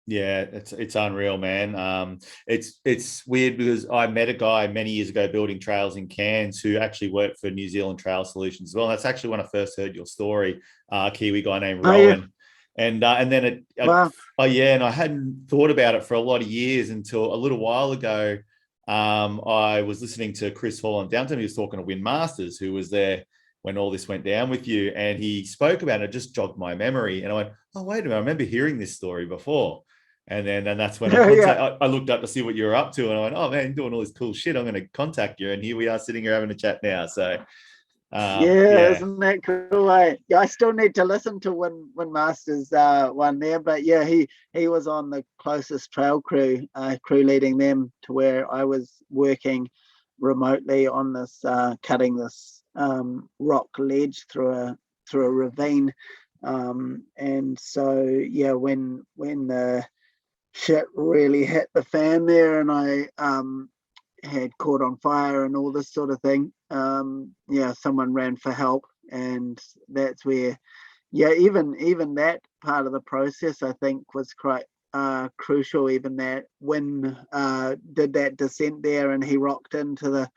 Yeah, it's unreal, man. It's weird because I met a guy many years ago building trails in Cairns who actually worked for New Zealand Trail Solutions as well. And that's actually when I first heard your story, a Kiwi guy named Rowan. Yeah. And then and I hadn't thought about it for a lot of years until a little while ago. I was listening to Chris Hall on Downtown. He was talking to Win Masters, who was there when all this went down with you, and he spoke about it. It just jogged my memory, and I went, "Oh, wait a minute! I remember hearing this story before." And that's when I looked up to see what you were up to, and I went, oh man, you're doing all this cool shit. I'm going to contact you, and here we are sitting here having a chat now. So isn't that cool? I still need to listen to when Masters one there, but yeah, he was on the closest trail crew leading them to where I was working remotely on this cutting this rock ledge through a ravine, and so yeah, when the shit really hit the fan there, and I had caught on fire and all this sort of thing. Someone ran for help, and that's where, even that part of the process I think was quite crucial. Even that when did that descent there, and he rocked into the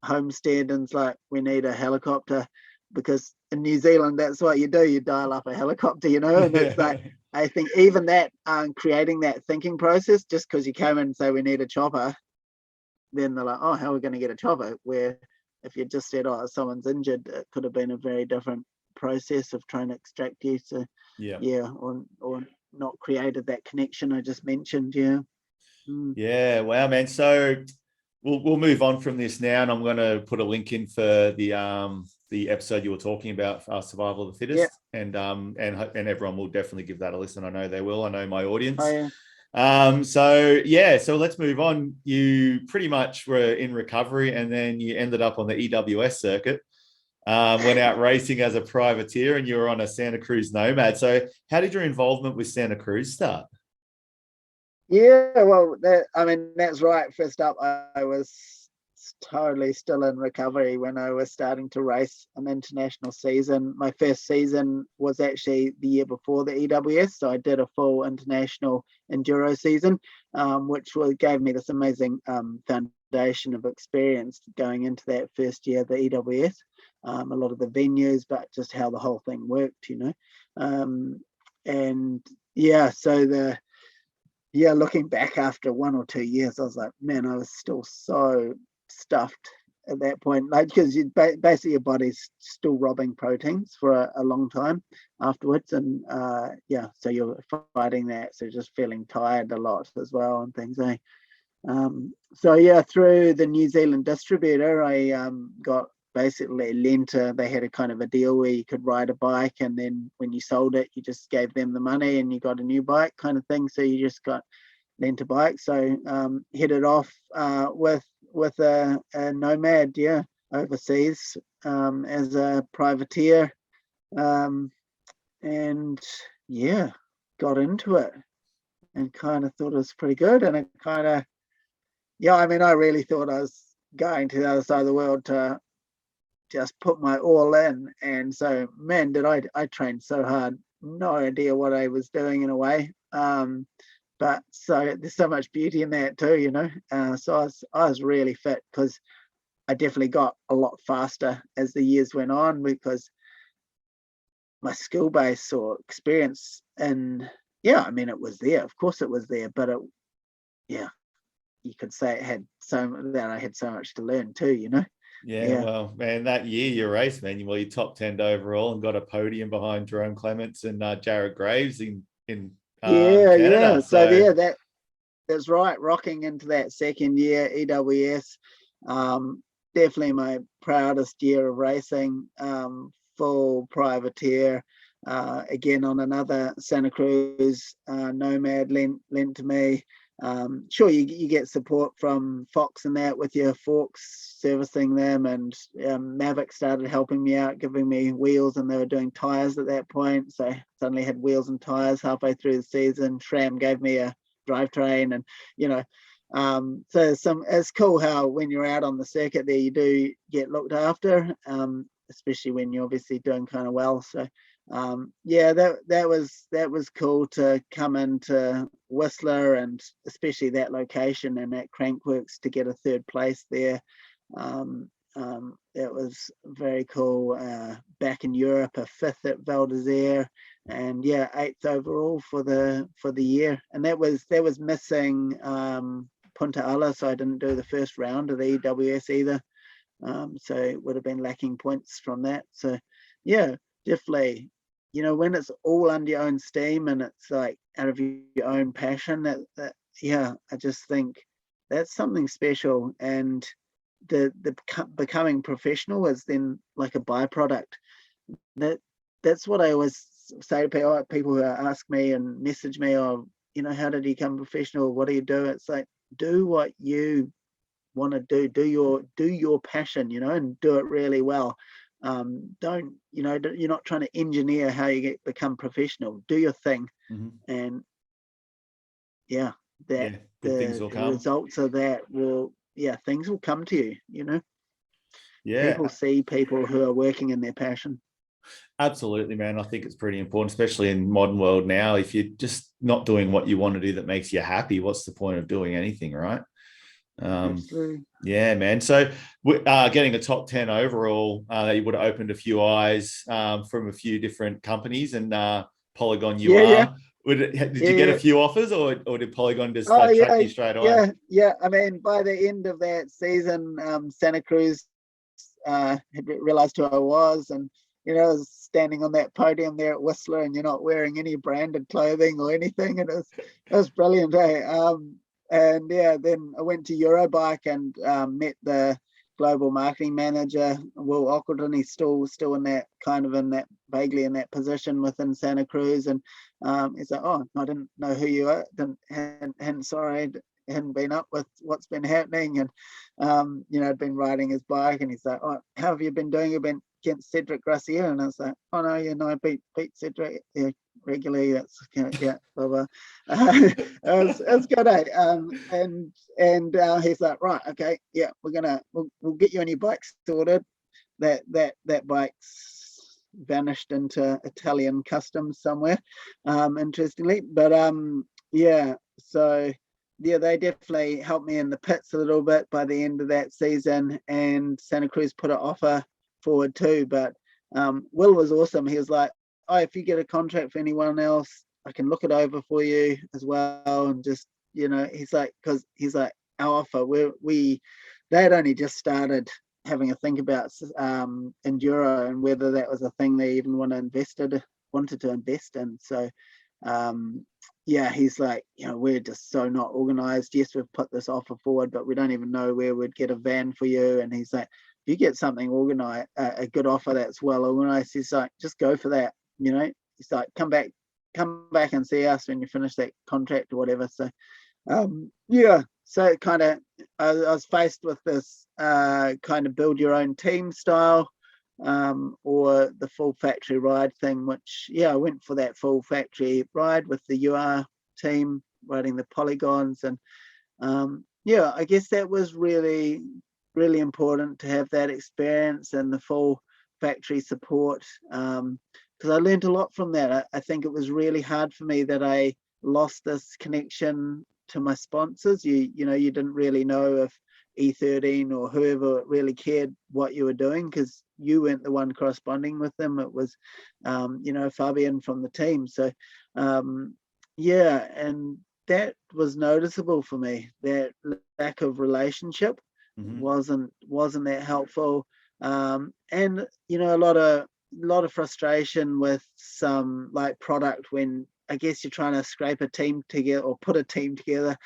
homestead and's like, we need a helicopter, because in New Zealand that's what you do, you dial up a helicopter, and it's like, I think even that creating that thinking process, just because you come in and say we need a chopper, then they're like, oh, how are we going to get a chopper? Where if you just said, oh, someone's injured, it could have been a very different process of trying to extract you. So or not created that connection I just mentioned. Yeah, wow, man. So we'll move on from this now, and I'm going to put a link in for the episode you were talking about, Survival of the Fittest, and everyone will definitely give that a listen. I know they will. I know my audience. So let's move on. You pretty much were in recovery, and then you ended up on the EWS circuit. Went out racing as a privateer, and you were on a Santa Cruz Nomad. So how did your involvement with Santa Cruz start? Yeah, well, that's right. First up, I was totally still in recovery when I was starting to race an international season. My first season was actually the year before the EWS, so I did a full international enduro season, which gave me this amazing foundation of experience going into that first year of the EWS. A lot of the venues, but just how the whole thing worked, looking back after 1 or 2 years, I was like, man, I was still so stuffed at that point, like, because basically your body's still robbing proteins for a long time afterwards, and so you're fighting that, so just feeling tired a lot as well and things. Through the New Zealand distributor, I got basically they had a kind of a deal where you could ride a bike, and then when you sold it, you just gave them the money and you got a new bike kind of thing. So you just got lent a bike. So headed off with a Nomad, overseas as a privateer, and got into it and kind of thought it was pretty good. And it kind of, I really thought I was going to the other side of the world to just put my all in. And so, man, did I trained so hard, no idea what I was doing in a way. But so there's so much beauty in that too, so I was really fit, because I definitely got a lot faster as the years went on, because my skill base or experience, and it was there, of course it was there, but you could say I had so much to learn too, Well, man, that year you raced, man, you top 10 overall and got a podium behind Jerome Clements and Jared Graves in Canada. So that's right, rocking into that second year EWS, definitely my proudest year of racing, full privateer, again on another Santa Cruz Nomad lent to me. Sure, you get support from Fox and that with your forks servicing them, and Mavic started helping me out, giving me wheels, and they were doing tires at that point, so suddenly had wheels and tires halfway through the season. SRAM gave me a drivetrain, and it's cool how when you're out on the circuit there, you do get looked after, especially when you're obviously doing kind of well. So that was cool to come into Whistler, and especially that location and that Crankworks, to get a third place there. That was very cool. Back in Europe, a fifth at Val d'Isere, and eighth overall for the year. And that was missing Punta Ala, so I didn't do the first round of the EWS either. So it would have been lacking points from that. So definitely when it's all under your own steam and it's like out of your own passion, that I just think that's something special. And the becoming professional is then like a byproduct. That's what I always say to people who ask me and message me, how did you become professional? What do you do? It's like, do what you want to do your passion, and do it really well. Don't, you're not trying to engineer how you become professional. Do your thing. And good things will the come. results of that things will come to you. People Yeah, see people who are working in their passion. absolutely, man. I think it's pretty important, especially in modern world now. If you're just not doing what you want to do that makes you happy, what's the point of doing anything, right? Absolutely. Yeah, man. So getting a top 10 overall, you would have opened a few eyes from a few different companies, and Polygon you are. Did you get a few offers, or did Polygon just track you straight away? Yeah. I mean, by the end of that season, Santa Cruz had realized who I was, and I was standing on that podium there at Whistler, and you're not wearing any branded clothing or anything, and it was brilliant, and then I went to Eurobike and met the global marketing manager, Will Ockleton. He's still in that vaguely in that position within Santa Cruz, and he's like, "Oh, I didn't know who you are. Hadn't been up with what's been happening," and I'd been riding his bike, and he's like, "Oh, how have you been doing? You've been against Cedric Gracier?" And I was like, "Oh no, I beat Cedric regularly. That's blah blah." It was good, and he's like, "Right, okay, yeah, we'll get you on your bike sorted." That bike's vanished into Italian customs somewhere, interestingly, but so. Yeah, they definitely helped me in the pits a little bit by the end of that season, and Santa Cruz put an offer forward too. But Will was awesome. He was like, "Oh, if you get a contract for anyone else, I can look it over for you as well." And just he's like, because he's like, our offer, they had only just started having a think about enduro and whether that was a thing they even wanted to invest in. So he's like, we're just so not organized. Yes, we've put this offer forward, but we don't even know where we'd get a van for you. And he's like, if you get something organized, a good offer that's well organized, he's like, just go for that. He's like, come back and see us when you finish that contract or whatever. So so it kind of, I was faced with this kind of build your own team style, or the full factory ride thing, which I went for that full factory ride with the UR team riding the polygons. And I guess that was really, really important to have that experience and the full factory support, because I learned a lot from that. I think it was really hard for me that I lost this connection to my sponsors. You didn't really know if E13 or whoever really cared what you were doing, because you weren't the one corresponding with them. It was Fabian from the team. So and that was noticeable for me. That lack of relationship wasn't that helpful, and a lot of frustration with some like product when I guess you're trying to scrape a team together or put a team together.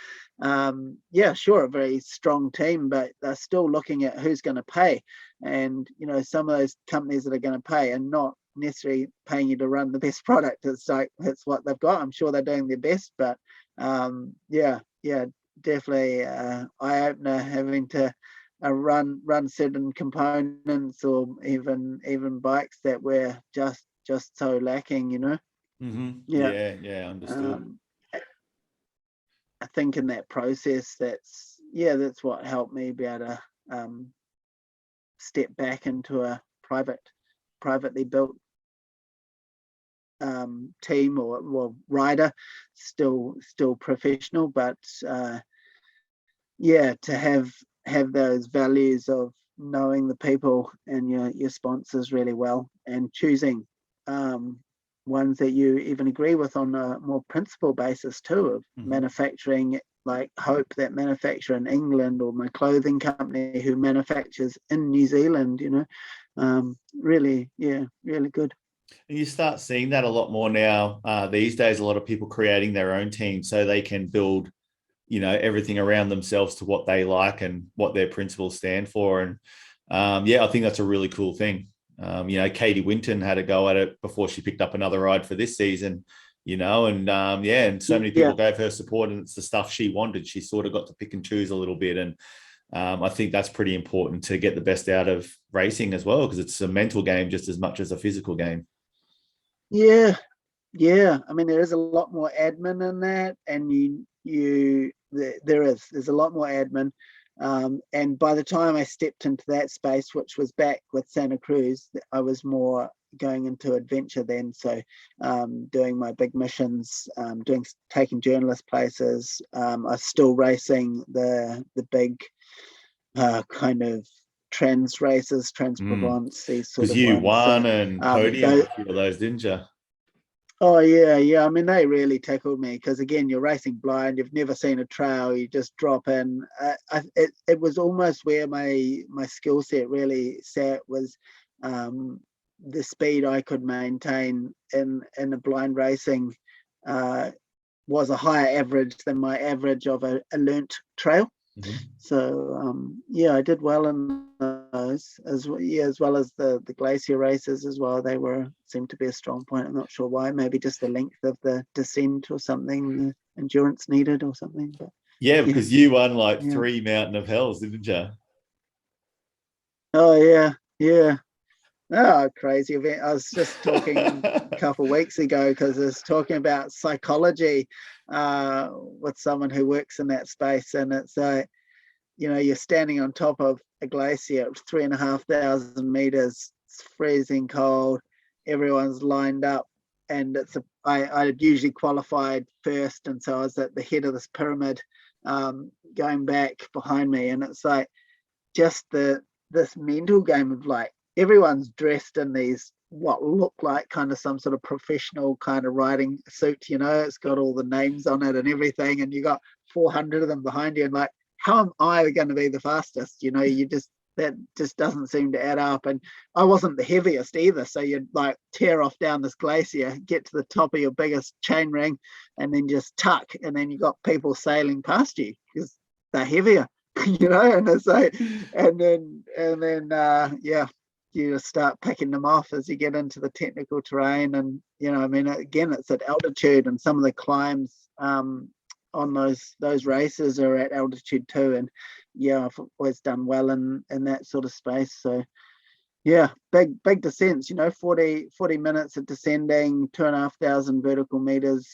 Sure, a very strong team, but they're still looking at who's going to pay. And, some of those companies that are going to pay are not necessarily paying you to run the best product. It's like, that's what they've got. I'm sure they're doing their best, but definitely eye-opener having to run certain components or even bikes that were just so lacking, Understood. I think in that process, that's what helped me be able to step back into a privately built team or rider, still professional, but to have those values of knowing the people and your sponsors really well, and choosing ones that you even agree with on a more principle basis too, of manufacturing, like Hope that manufacture in England, or my clothing company who manufactures in New Zealand, really good. And you start seeing that a lot more now. These days, a lot of people creating their own team so they can build, everything around themselves to what they like and what their principles stand for. And I think that's a really cool thing. Katie Winton had a go at it before she picked up another ride for this season, and so many people gave her support, and it's the stuff she wanted. She sort of got to pick and choose a little bit. And I think that's pretty important to get the best out of racing as well, because it's a mental game just as much as a physical game. Yeah, yeah. I mean, there is a lot more admin in that, and there's a lot more admin. And by the time I stepped into that space, which was back with Santa Cruz, I was more going into adventure then. So doing my big missions, taking journalist places. I was still racing the big kind of trans races, trans Provence, these sort Because of you ones. won and podium a few of those, didn't you? Oh yeah. I mean, they really tickled me because again, you're racing blind. You've never seen a trail. You just drop in. It was almost where my skill set really sat was the speed I could maintain in a blind racing was a higher average than my average of a learnt trail. Mm-hmm. So I did well in those as well as the glacier races as well. They seemed to be a strong point. I'm not sure why. Maybe just the length of the descent or something, the endurance needed or something. But because you won like 3 Mountain of Hells, didn't you? Oh yeah. Oh, crazy event. I was just talking a couple of weeks ago because I was talking about psychology with someone who works in that space, and it's like, you're standing on top of a glacier at 3,500 meters. It's freezing cold. Everyone's lined up, and I usually qualified first, and so I was at the head of this pyramid, going back behind me, and it's like just this mental game of like everyone's dressed in these what look like kind of some sort of professional kind of riding suit. It's got all the names on it and everything, and you got 400 of them behind you, and like, how am I going to be the fastest? That just doesn't seem to add up. And I wasn't the heaviest either. So you'd like tear off down this glacier, get to the top of your biggest chain ring, and then just tuck. And then you got people sailing past you because they're heavier, and it's like, and then you just start picking them off as you get into the technical terrain. And, again, it's at altitude, and some of the climbs, on those races are at altitude too, and I've always done well in that sort of space. So big descents, 40 minutes of descending 2,500 vertical meters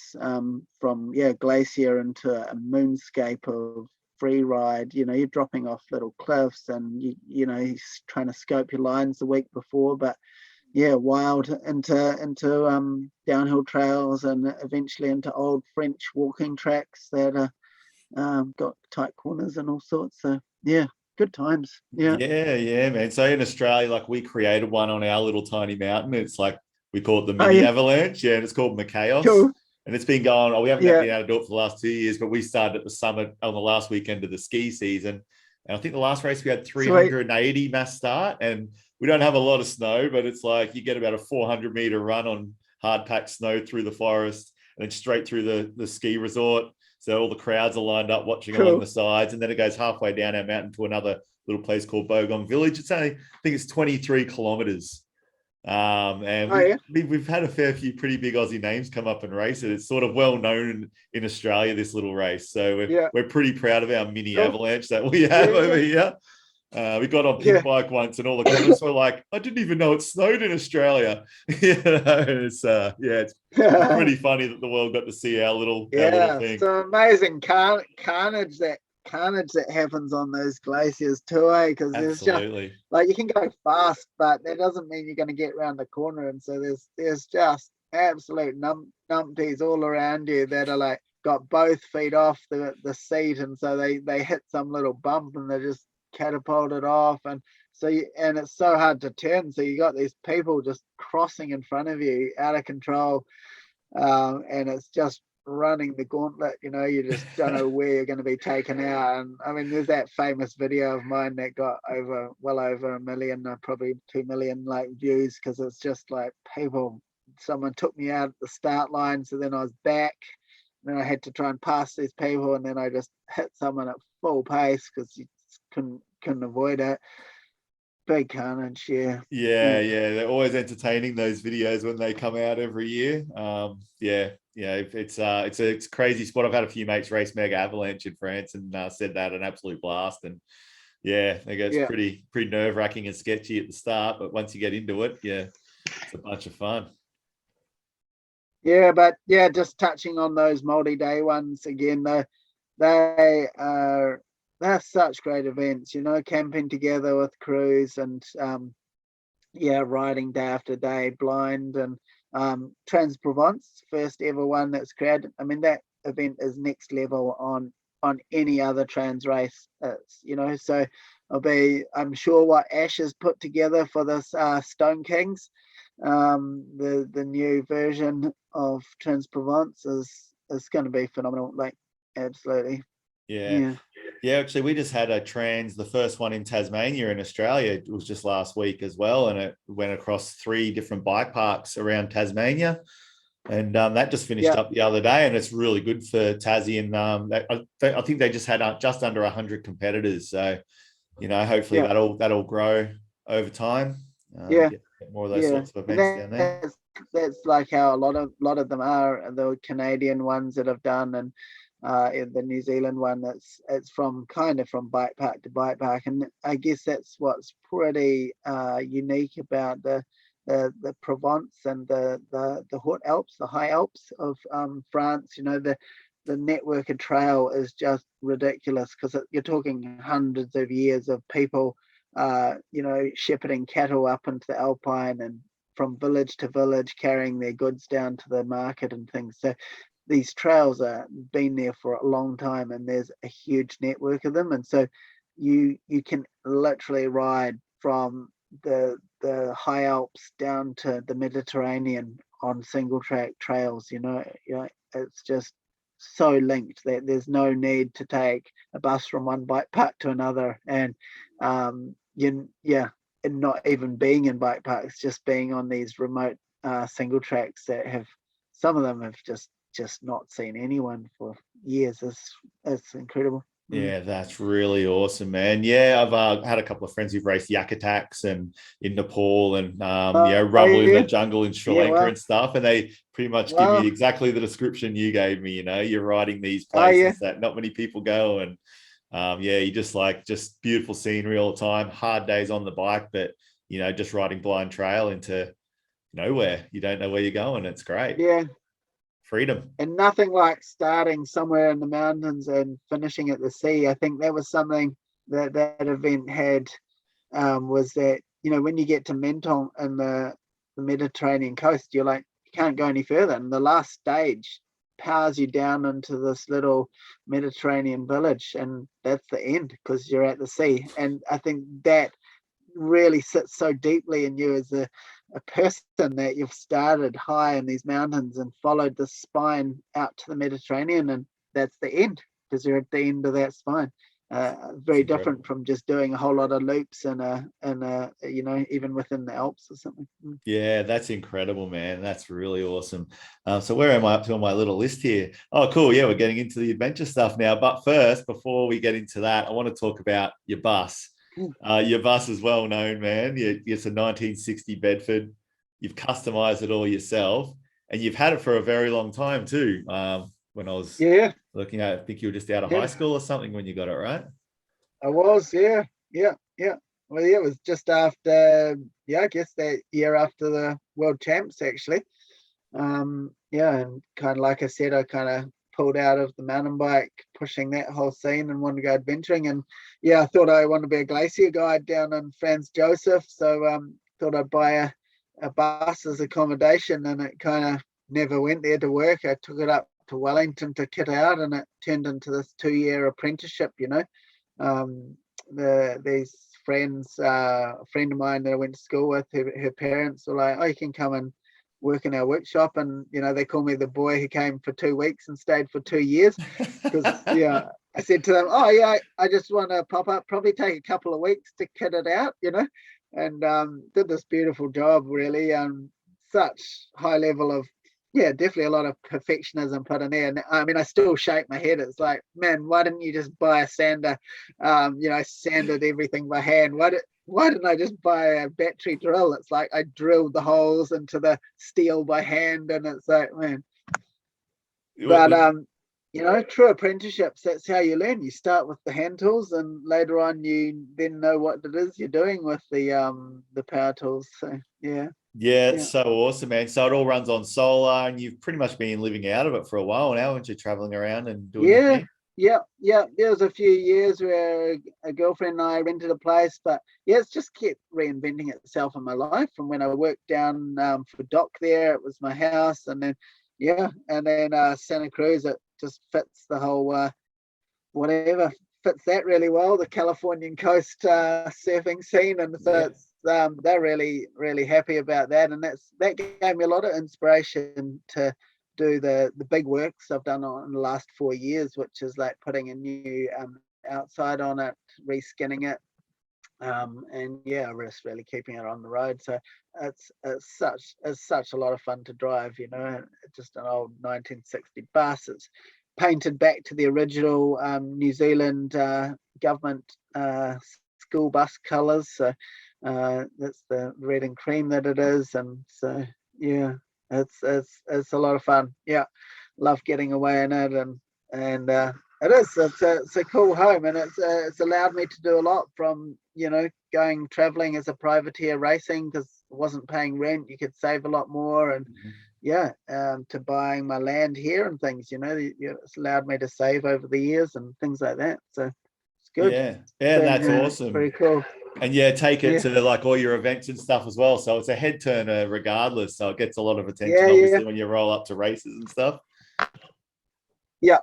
from glacier into a moonscape of free ride. You're dropping off little cliffs, and you're trying to scope your lines the week before, but wild into downhill trails, and eventually into old French walking tracks that are got tight corners and all sorts. So good times. Yeah, man. So in Australia, like, we created one on our little tiny mountain. It's like, we call it the mini Avalanche. And it's called Machaos. Cool. And it's been going, we haven't been able to do it for the last 2 years, but we started at the summit on the last weekend of the ski season. And I think the last race we had 380 mass start, and we don't have a lot of snow, but it's like you get about a 400-meter run on hard-packed snow through the forest and then straight through the ski resort. So all the crowds are lined up watching along the sides, and then it goes halfway down our mountain to another little place called Bogong Village. It's only, I think it's 23 kilometers. And we've had a fair few pretty big Aussie names come up and race it. It's sort of well known in Australia, this little race. So we're pretty proud of our mini Avalanche that we have over here. We got on pit bike once, and all the comments were like, "I didn't even know it snowed in Australia." It's pretty funny that the world got to see our little thing. It's amazing carnage that happens on those glaciers too, because there's just like, you can go fast, but that doesn't mean you're going to get around the corner, and so there's just absolute numpties all around you that are like got both feet off the seat, and so they hit some little bump and they're just catapulted off, and it's so hard to turn, so you got these people just crossing in front of you out of control, and it's just running the gauntlet. You just don't know where you're going to be taken out. And I mean, there's that famous video of mine that got well over 1 million, probably 2 million like views, because it's just like someone took me out at the start line, so then I was back, and then I had to try and pass these people, and then I just hit someone at full pace because you just couldn't avoid it. Big carnage, yeah. Yeah, they're always entertaining, those videos when they come out every year. It's a crazy sport. I've had a few mates race mega Avalanche in France, and said that an absolute blast. And yeah, I guess pretty nerve-wracking and sketchy at the start, but once you get into it, it's a bunch of fun. Yeah, but just touching on those multi-day ones again, they're such great events, camping together with crews and riding day after day blind. And Trans-Provence, first ever one that's created. I mean, that event is next level on any other trans race. So I'm sure what Ash has put together for this Stone Kings, the new version of Trans-Provence is going to be phenomenal. Like, absolutely. Yeah. Actually, we just had the first one in Tasmania in Australia. It was just last week as well, and it went across 3 different bike parks around Tasmania, and that just finished up the other day, and it's really good for Tassie. And I think they just had just under 100 competitors, so hopefully that'll grow over time. Get more of those sorts of events down there. That's like how a lot of them are, the Canadian ones that have done, and in the New Zealand one, it's from bike park to bike park. And I guess that's what's pretty unique about the Provence and the Haute Alps, the high Alps of France. The network of trail is just ridiculous, because you're talking hundreds of years of people shepherding cattle up into the Alpine, and from village to village carrying their goods down to the market and things. So these trails are been there for a long time, and there's a huge network of them. And so you can literally ride from the high Alps down to the Mediterranean on single track trails. It's just so linked that there's no need to take a bus from one bike park to another. And and not even being in bike parks, just being on these remote single tracks that have, some of them have just not seen anyone for years. It's incredible. Yeah, that's really awesome, man. Yeah, I've had a couple of friends who've raced Yakutaks and in Nepal, and rumble in the jungle in Sri Lanka and stuff, and they pretty much give me exactly the description you gave me. You're riding these places that not many people go, and you just beautiful scenery all the time, hard days on the bike, but just riding blind trail into nowhere. You don't know where you're going. It's great. Yeah. Freedom. And nothing like starting somewhere in the mountains and finishing at the sea. I think that was something that event had, was that, when you get to Menton and the Mediterranean coast, you're like, you can't go any further. And the last stage powers you down into this little Mediterranean village, and that's the end, because you're at the sea. And I think that really sits so deeply in you as a person, that you've started high in these mountains and followed the spine out to the Mediterranean, and that's the end, because you're at the end of that spine. Very different from just doing a whole lot of loops and even within the Alps or something. Yeah, that's incredible, man. That's really awesome. So where am I up to on my little list here? Oh, cool. Yeah, we're getting into the adventure stuff now. But first, before we get into that, I want to talk about your bus. Your bus is well known, man. It's a 1960 Bedford. You've customized it all yourself, and you've had it for a very long time too. When I was looking at it, I think you were just out of high school or something when you got it, right? I was, yeah. Well, it was just after, I guess that year after the World Champs, actually. And kind of like I said, I kind of pulled out of the mountain bike, pushing that whole scene, and wanted to go adventuring. And I thought I wanted to be a glacier guide down in Franz Josef, so thought I'd buy a bus as accommodation, and it kind of never went there to work. I took it up to Wellington to kit out, and it turned into this 2-year apprenticeship. These friends, a friend of mine that I went to school with, her parents were like, oh, you can come and work in our workshop, and they call me the boy who came for 2 weeks and stayed for 2 years, because I said to them, oh yeah, I just want to pop up, probably take a couple of weeks to kit it out, and did this beautiful job, really. Such high level of, definitely a lot of perfectionism put in there. And I mean, I still shake my head. It's like, man, why didn't you just buy a sander? I sanded everything by hand. Why didn't I just buy a battery drill? It's like I drilled the holes into the steel by hand, and it's like, man. But true apprenticeships, that's how you learn. You start with the hand tools, and later on you then know what it is you're doing with the power tools. So yeah, it's so awesome, man. So it all runs on solar, and you've pretty much been living out of it for a while now, aren't you, traveling around and doing your thing? Yeah. There was a few years where a girlfriend and I rented a place, but it's just kept reinventing itself in my life. From when I worked down for Doc there, it was my house, and then Santa Cruz, it just fits the whole whatever, fits that really well, the Californian coast surfing scene. And so it's they're really, really happy about that, and that gave me a lot of inspiration to do the big works I've done in the last 4 years, which is like putting a new outside on it, reskinning it, and just really keeping it on the road. So it's such a lot of fun to drive. Just an old 1960 bus. It's painted back to the original New Zealand government school bus colours. So that's the red and cream that it is, and so it's a lot of fun. Love getting away in it, and it's a cool home, and it's allowed me to do a lot, from going traveling as a privateer racing, because I wasn't paying rent, you could save a lot more, and to buying my land here and things. It's allowed me to save over the years and things like that, so it's good. And that's awesome. Pretty cool. And take it to like all your events and stuff as well. So it's a head turner regardless. So it gets a lot of attention, obviously, when you roll up to races and stuff. Yeah.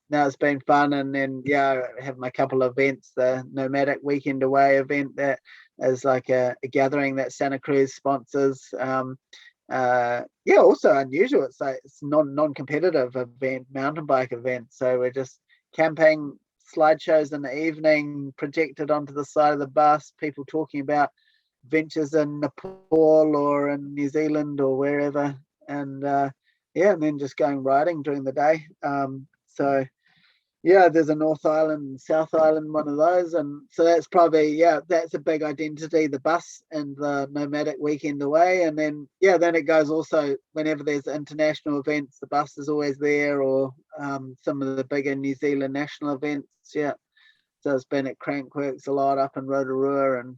No, it's been fun. And then I have my couple of events. The Nomadic Weekend Away event, that is like a gathering that Santa Cruz sponsors. Also unusual. It's like it's non-competitive event, mountain bike event. So we're just camping, slideshows in the evening, projected onto the side of the bus, people talking about ventures in Nepal or in New Zealand or wherever, and then just going riding during the day. There's a North Island, South Island, one of those, and so that's probably that's a big identity, the bus and the Nomadic Weekend Away. And then then it goes also whenever there's international events, the bus is always there, or some of the bigger New Zealand national events. So it's been at Crankworks a lot up in Rotorua, and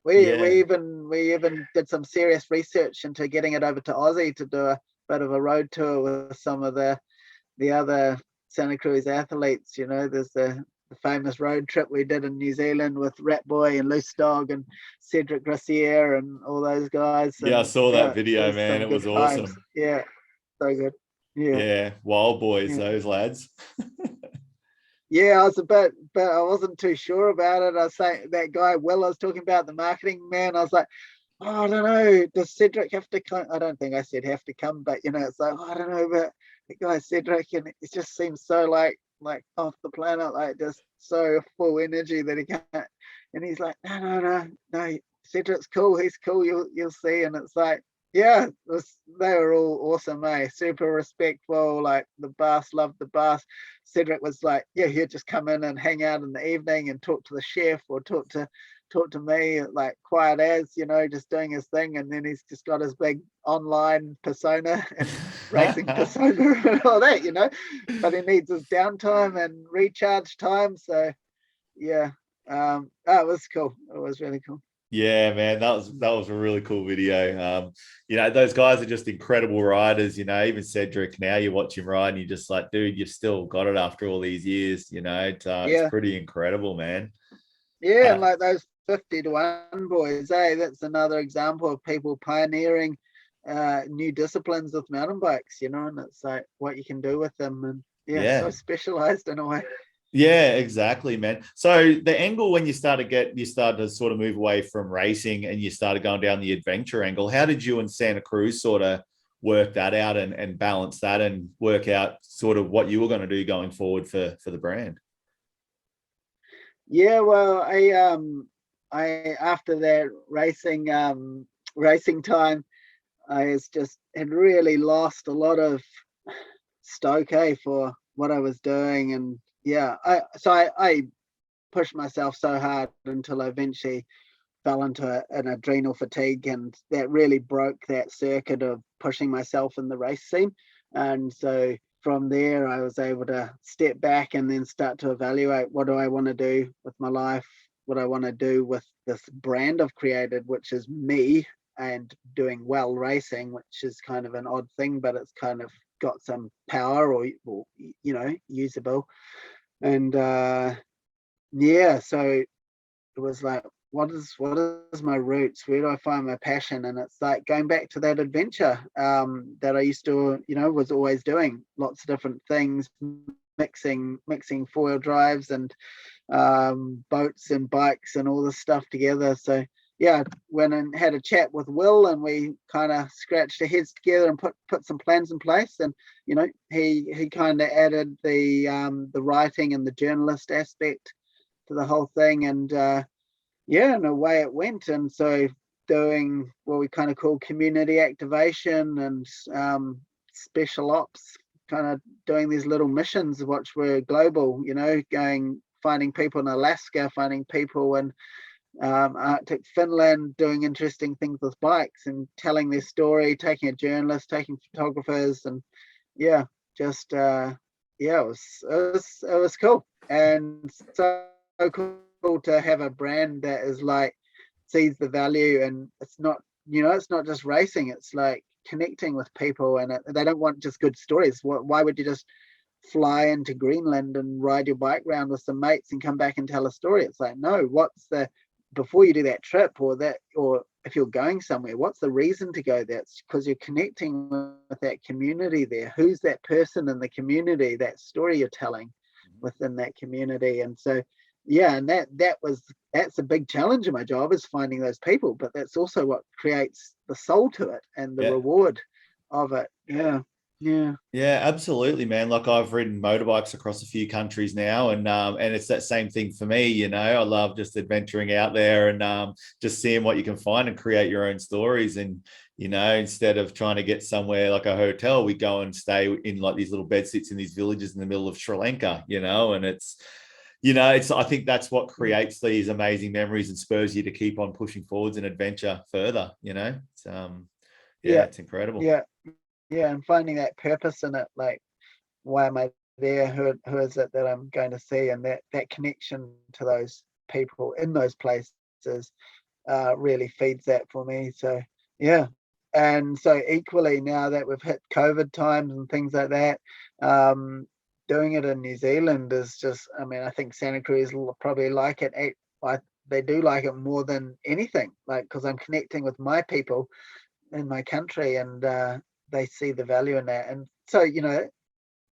we even did some serious research into getting it over to Aussie to do a bit of a road tour with some of the other Santa Cruz athletes. There's the famous road trip we did in New Zealand with Ratboy and Loose Dog and Cedric Gracier and all those guys. And, I saw that video, man. It was awesome. Times. So good. Wild boys, those lads. I was but I wasn't too sure about it. I was saying, that guy Will I was talking about, the marketing man, I was like, I don't know, does Cedric have to come? I don't think I said have to come, but it's like, I don't know, but the guy Cedric, and it just seems so like off the planet, like just so full energy that he can't. And he's like, no, Cedric's cool, he's cool, you'll see. And it's like, they were all awesome, super respectful. Like the boss loved the boss. Cedric was like, he'd just come in and hang out in the evening and talk to the chef or talk to me, like quiet as, just doing his thing. And then he's just got his big online persona and racing persona and all that, but he needs his downtime and recharge time. So it was cool. It was really cool. Yeah, man, that was a really cool video. Those guys are just incredible riders. Even Cedric, now you watch him ride and you're just like, dude, you've still got it after all these years. It's pretty incredible, man. And like those 50 to 1 boys, that's another example of people pioneering new disciplines with mountain bikes, and it's like what you can do with them, and so specialized in a way. Yeah, exactly, man. So the angle when you started to sort of move away from racing and you started going down the adventure angle, how did you and Santa Cruz sort of work that out and balance that and work out sort of what you were going to do going forward for the brand? Yeah, well, I after that racing time, I was just had really lost a lot of stoke for what I was doing, and yeah, I pushed myself so hard until I eventually fell into an adrenal fatigue, and that really broke that circuit of pushing myself in the race scene. And so from there, I was able to step back and then start to evaluate, what do I want to do with my life, what I want to do with this brand I've created, which is me and doing well racing, which is kind of an odd thing, but it's kind of got some power, or usable. And yeah, so it was like, what is my roots? Where do I find my passion? And it's like going back to that adventure that I used to, was always doing lots of different things, mixing four-wheel drives and boats and bikes and all this stuff together. So yeah, went and had a chat with Will, and we kind of scratched our heads together and put some plans in place. And he kind of added the writing and the journalist aspect to the whole thing, and yeah, and away it went. And so doing what we kind of call community activation and special ops, kind of doing these little missions which were global, going finding people in Alaska, finding people in Arctic Finland, doing interesting things with bikes and telling their story, taking a journalist, taking photographers, and yeah, just yeah, it was cool, and so cool to have a brand that is like sees the value, and it's not just racing, it's like connecting with people, and they don't want just good stories. Why would you just fly into Greenland and ride your bike around with some mates and come back and tell a story? It's like, no, what's the before you do that trip, or if you're going somewhere, what's the reason to go there? It's because you're connecting with that community there. Who's that person in the community, that story you're telling within that community? And so yeah, and that's a big challenge of my job, is finding those people, but that's also what creates the soul to it and the Yeah. reward of it. Yeah. Yeah, absolutely, man. Like I've ridden motorbikes across a few countries now, and it's that same thing for me. I love just adventuring out there and just seeing what you can find and create your own stories. And instead of trying to get somewhere like a hotel, we go and stay in like these little bed sits in these villages in the middle of Sri Lanka. And it's I think that's what creates these amazing memories and spurs you to keep on pushing forwards and adventure further. It's yeah, Yeah. it's incredible. Yeah. Yeah, and finding that purpose in it, like, why am I there? Who is it that I'm going to see? And that connection to those people in those places really feeds that for me. So yeah, and so equally, now that we've hit COVID times and things like that, doing it in New Zealand is just, I mean, I think Santa Cruz will probably like it. They do like it more than anything, like, because I'm connecting with my people in my country, and they see the value in that. And so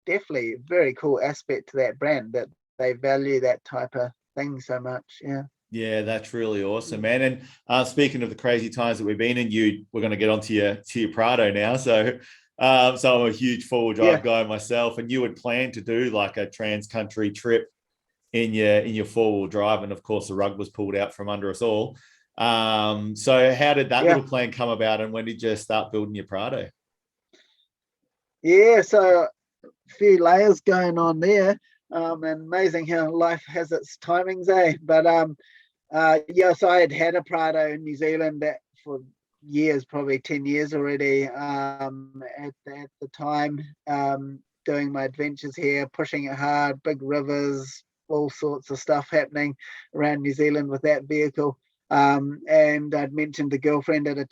definitely a very cool aspect to that brand, that they value that type of thing so much. Yeah. Yeah, that's really awesome, man. And speaking of the crazy times that we've been in, we're going to get onto your Prado now. So, so I'm a huge four-wheel drive Yeah. guy myself, and you had planned to do like a trans-country trip in your four-wheel drive, and of course the rug was pulled out from under us all. So how did that Yeah. little plan come about, and when did you start building your Prado? Yeah. So a few layers going on there. And amazing how life has its timings, eh? But yeah, so I had a Prado in New Zealand that for years, probably 10 years already, at the time, doing my adventures here, pushing it hard, big rivers, all sorts of stuff happening around New Zealand with that vehicle. And I'd mentioned the girlfriend at the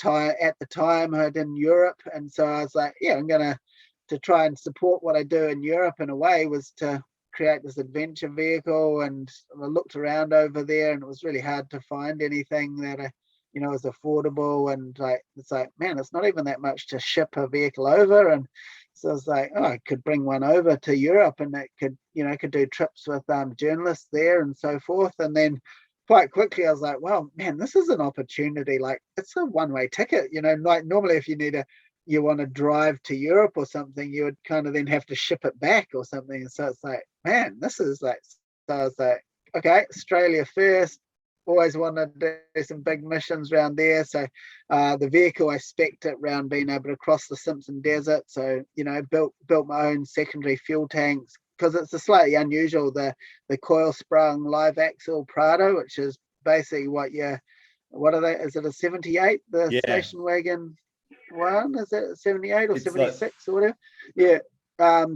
time who I'd in Europe, and so I was like, yeah, I'm gonna to try and support what I do in Europe in a way, was to create this adventure vehicle. And I looked around over there, and it was really hard to find anything that is affordable, and like it's like, man, it's not even that much to ship a vehicle over. And so it's like, oh, I could bring one over to Europe, and it could do trips with journalists there and so forth. And then quite quickly I was like, well, man, this is an opportunity. Like, it's a one-way ticket. Like normally if you want to drive to Europe or something, you would kind of then have to ship it back or something. And so it's like, man, this is like, so I was like, okay, Australia first. Always wanted to do some big missions around there. So the vehicle, I spec'd it around being able to cross the Simpson Desert. So, built my own secondary fuel tanks, because it's a slightly unusual, the coil sprung live axle Prado, which is basically what are they? Is it a 78, the station wagon one? Is it 78 or 76 or whatever? Yeah.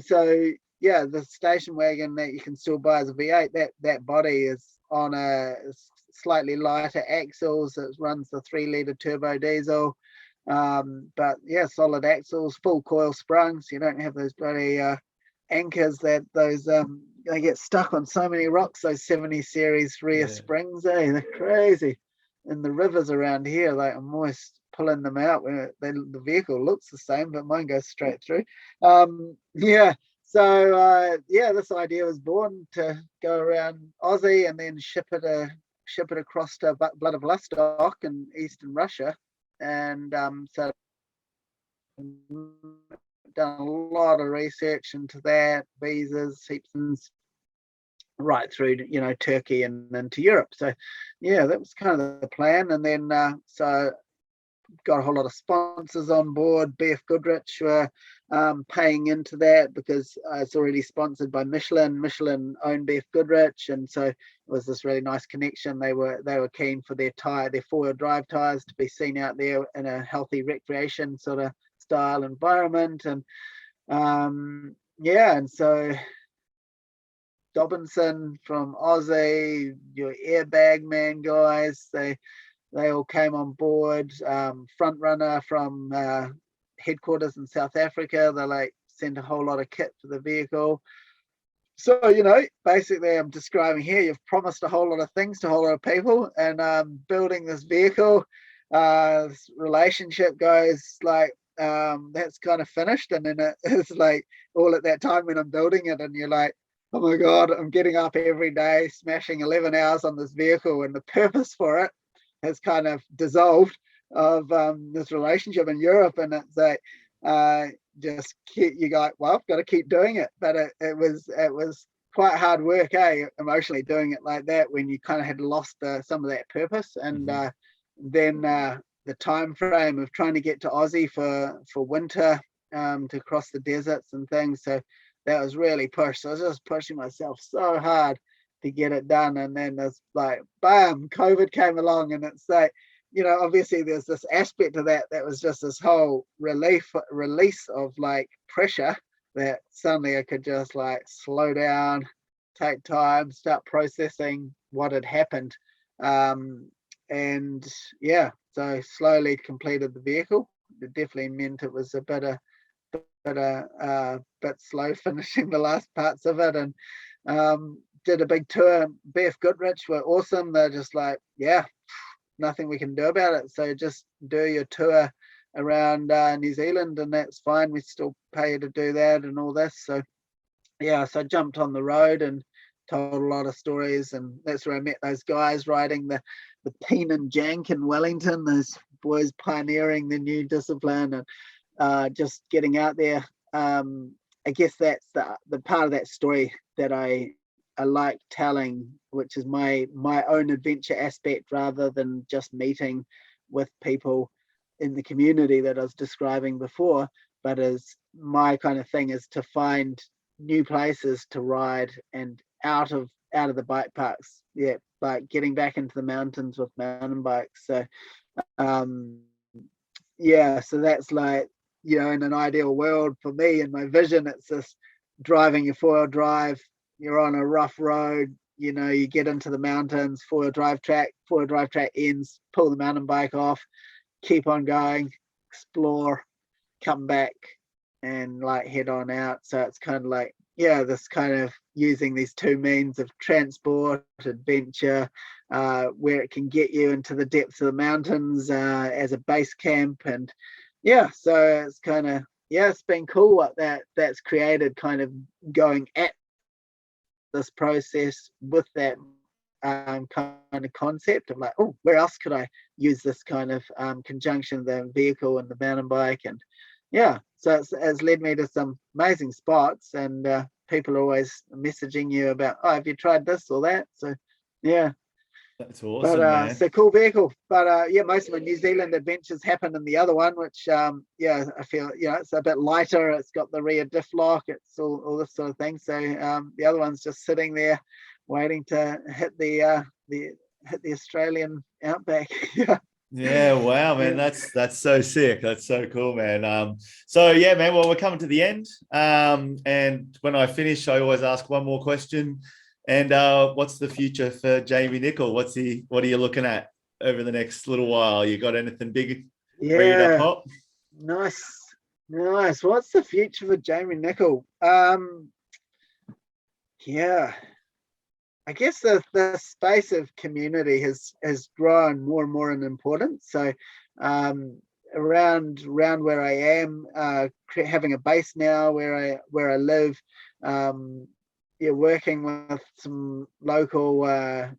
So yeah, the station wagon that you can still buy as a V8, that body is on a slightly lighter axles. It runs the 3-litre turbo diesel, but yeah, solid axles, full coil sprung, so you don't have those bloody anchors that they get stuck on so many rocks, those 70 series rear springs. They're crazy. In the rivers around here, like, I'm always pulling them out when the vehicle looks the same, but mine goes straight through. So this idea was born to go around Aussie and then ship it across to Vladivostok in eastern Russia. And so done a lot of research into that, visas, heaps, right through to, Turkey and into Europe. So yeah, that was kind of the plan. And then so got a whole lot of sponsors on board. BF Goodrich were paying into that because it's already sponsored by Michelin. Michelin owned BF Goodrich, and so it was this really nice connection. They were keen for their 4-wheel drive tires to be seen out there in a healthy recreation sort of style environment. And and so Dobinson from Aussie, your Airbag Man guys, they all came on board. Front runner from headquarters in South Africa, they sent a whole lot of kit for the vehicle. So, basically I'm describing here, you've promised a whole lot of things to a whole lot of people, and building this vehicle, this relationship goes like, that's kind of finished. And then it's like all at that time when I'm building it, and you're like, oh my God, I'm getting up every day, smashing 11 hours on this vehicle, and the purpose for it has kind of dissolved of this relationship in Europe. And it's like, you go, well, I've got to keep doing it. But it was quite hard work, emotionally doing it like that, when you kind of had lost some of that purpose. And then the time frame of trying to get to Aussie for winter, to cross the deserts and things. So that was really pushed. So I was just pushing myself so hard to get it done. And then there's like, bam, COVID came along, and it's like, obviously there's this aspect of that was just this whole release of like pressure, that suddenly I could just like slow down, take time, start processing what had happened. And yeah, so slowly completed the vehicle. It definitely meant it was a bit slow finishing the last parts of it. And did a big tour. BF Goodrich were awesome. They're just like, yeah, nothing we can do about it. So just do your tour around New Zealand, and that's fine. We still pay you to do that and all this. So yeah, so I jumped on the road and told a lot of stories, and that's where I met those guys riding the Peen and Jank in Wellington, those boys pioneering the new discipline, and just getting out there. I guess that's the part of that story that I like telling, which is my own adventure aspect, rather than just meeting with people in the community that I was describing before, but as my kind of thing is to find new places to ride and out of the bike parks. Yeah, like getting back into the mountains with mountain bikes. So so that's like, in an ideal world for me, in my vision, it's just driving your 4-wheel drive. You're on a rough road, you get into the mountains, 4-wheel drive track ends, pull the mountain bike off, keep on going, explore, come back, and like head on out. So it's kind of like, this kind of using these two means of transport, adventure, where it can get you into the depths of the mountains as a base camp. And so it's kind of, it's been cool what that's created, kind of going at this process with that kind of concept of like, oh, where else could I use this kind of conjunction of the vehicle and the mountain bike? And so it's led me to some amazing spots, and people are always messaging you about, oh, have you tried this or that? So that's awesome, but man. it's a cool vehicle. But most of my New Zealand adventures happen in the other one, which I feel it's a bit lighter. It's got the rear diff lock. It's all this sort of thing. So the other one's just sitting there, waiting to hit the Australian outback. Yeah, wow, man, that's so sick. That's so cool, man. So yeah, man. Well, we're coming to the end. And when I finish, I always ask one more question. And what's the future for Jamie Nicoll? What are you looking at over the next little while? You got anything big ready to pop? Nice. What's the future for Jamie Nicoll? I guess the space of community has grown more and more in importance. So around where I am, having a base now where I live, working with some local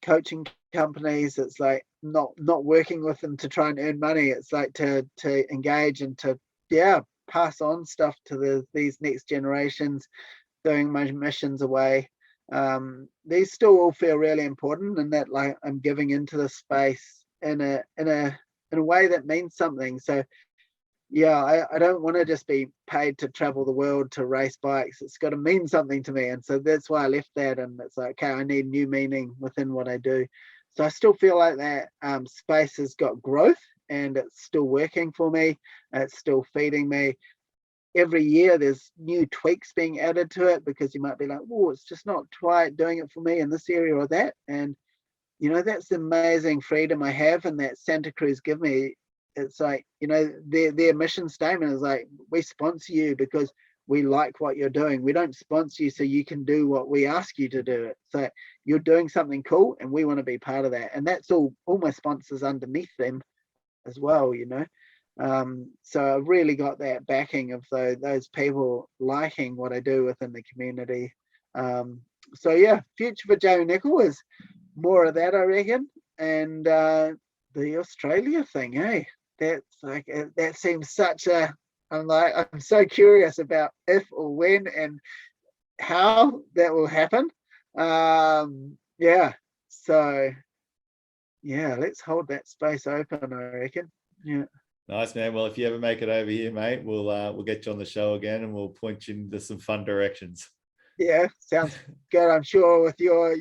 coaching companies. It's like not working with them to try and earn money. It's like to engage and to pass on stuff to these next generations, doing my missions away. These still all feel really important, and that like I'm giving into the space in a way that means something. So I don't want to just be paid to travel the world to race bikes. It's got to mean something to me. And so that's why I left that. And it's like, okay, I need new meaning within what I do. So I still feel like that space has got growth, and it's still working for me. It's still feeding me. Every year there's new tweaks being added to it, because you might be like, oh, it's just not quite doing it for me in this area or that. And, that's the amazing freedom I have, and that Santa Cruz give me. It's like, their mission statement is like, we sponsor you because we like what you're doing. We don't sponsor you so you can do what we ask you to do. It's like, you're doing something cool and we want to be part of that. And that's all my sponsors underneath them as well, so I've really got that backing of those people liking what I do within the community. Future for Jamie Nicoll is more of that, I reckon. And the Australia thing, that's like, that seems such a, I'm so curious about if or when and how that will happen. Let's hold that space open, I reckon. Nice, man. Well, if you ever make it over here, mate, we'll get you on the show again, and we'll point you into some fun directions. Yeah, sounds good. I'm sure with your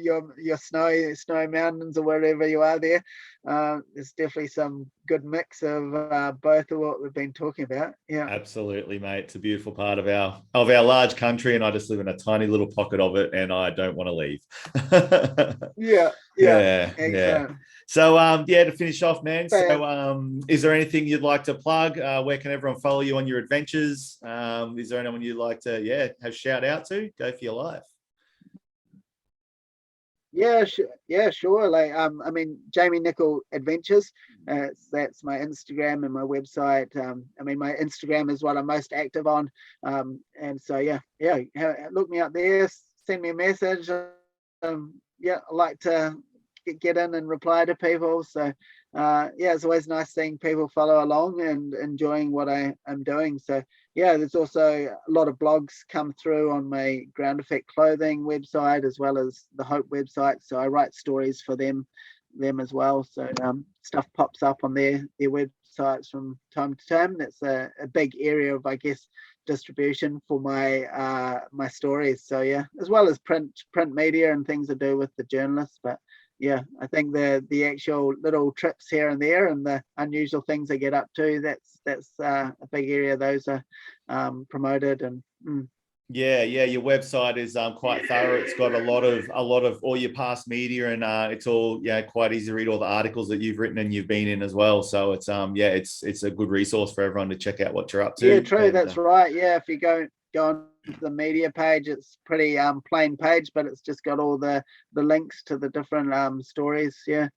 snowy mountains or wherever you are there, there's definitely some good mix of both of what we've been talking about. Yeah, absolutely, mate. It's a beautiful part of our large country, and I just live in a tiny little pocket of it, and I don't want to leave. Yeah. So to finish off, man. So is there anything you'd like to plug? Where can everyone follow you on your adventures? Is there anyone you'd like to have shout out to? Go for your life. Sure. Like Jamie Nicoll Adventures. That's my Instagram and my website. My Instagram is what I'm most active on. And so look me up there, send me a message. I like to get in and reply to people. So it's always nice seeing people follow along and enjoying what I'm doing. So there's also a lot of blogs come through on my Ground Effect Clothing website, as well as the Hope website. So I write stories for them as well. So stuff pops up on their websites from time to time. That's a big area of, I guess, distribution for my stories. So as well as print media and things to do with the journalists. But I think the actual little trips here and there and the unusual things I get up to, that's a big area. Those are promoted. And Yeah, your website is quite thorough. It's got a lot of all your past media, and it's all quite easy to read all the articles that you've written and you've been in as well. So it's it's a good resource for everyone to check out what you're up to. Yeah, true. That's right. Yeah, if you go on to the media page, it's pretty plain page, but it's just got all the links to the different stories. Yeah.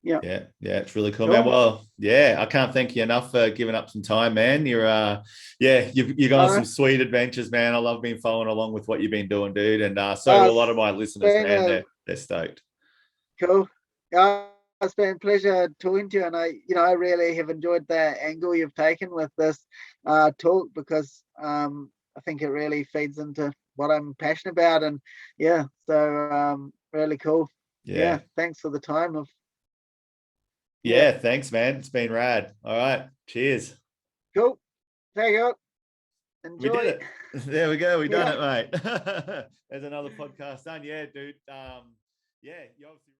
It's really cool, man. Well, I can't thank you enough for giving up some time, man. You've gone on some sweet adventures, man. I love being following along with what you've been doing, dude, and so do a lot of my listeners, man. They're stoked. Cool. It's been a pleasure talking to you, and I really have enjoyed the angle you've taken with this talk, because I think it really feeds into what I'm passionate about, and so really cool. Thanks for the time. Thanks, man. It's been rad. All right. Cheers. Cool. There you go. Enjoy. We did it. There we go. We done it, mate. There's another podcast done. Yeah, dude. You obviously.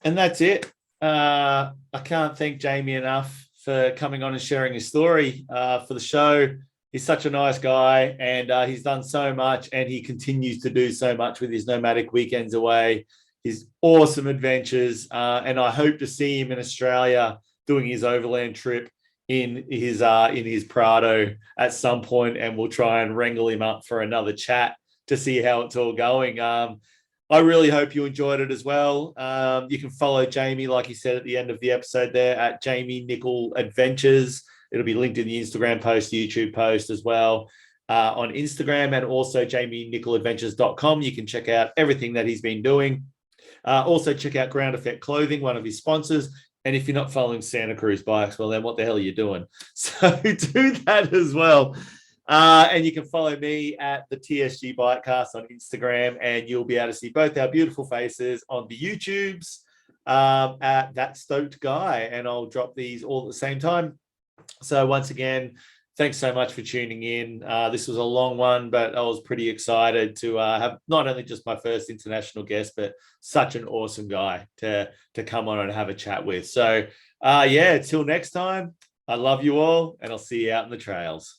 And that's it. I can't thank Jamie enough for coming on and sharing his story for the show. He's such a nice guy, and he's done so much, and he continues to do so much with his nomadic weekends away, his awesome adventures, and I hope to see him in Australia doing his overland trip in his Prado at some point, and we'll try and wrangle him up for another chat to see how it's all going. I really hope you enjoyed it as well. You can follow Jamie, like he said at the end of the episode there, at Jamie Nicoll Adventures. It'll be linked in the Instagram post, YouTube post as well, on Instagram, and also JamieNickolAdventures.com. You can check out everything that he's been doing. Also check out Ground Effect Clothing, one of his sponsors. And if you're not following Santa Cruz Bikes, well, then what the hell are you doing? So do that as well. And you can follow me at the TSG Bikecast on Instagram, and you'll be able to see both our beautiful faces on the YouTubes at That Stoked Guy. And I'll drop these all at the same time. So once again, thanks so much for tuning in. This was a long one, but I was pretty excited to have not only just my first international guest, but such an awesome guy to come on and have a chat with. So till next time, I love you all, and I'll see you out in the trails.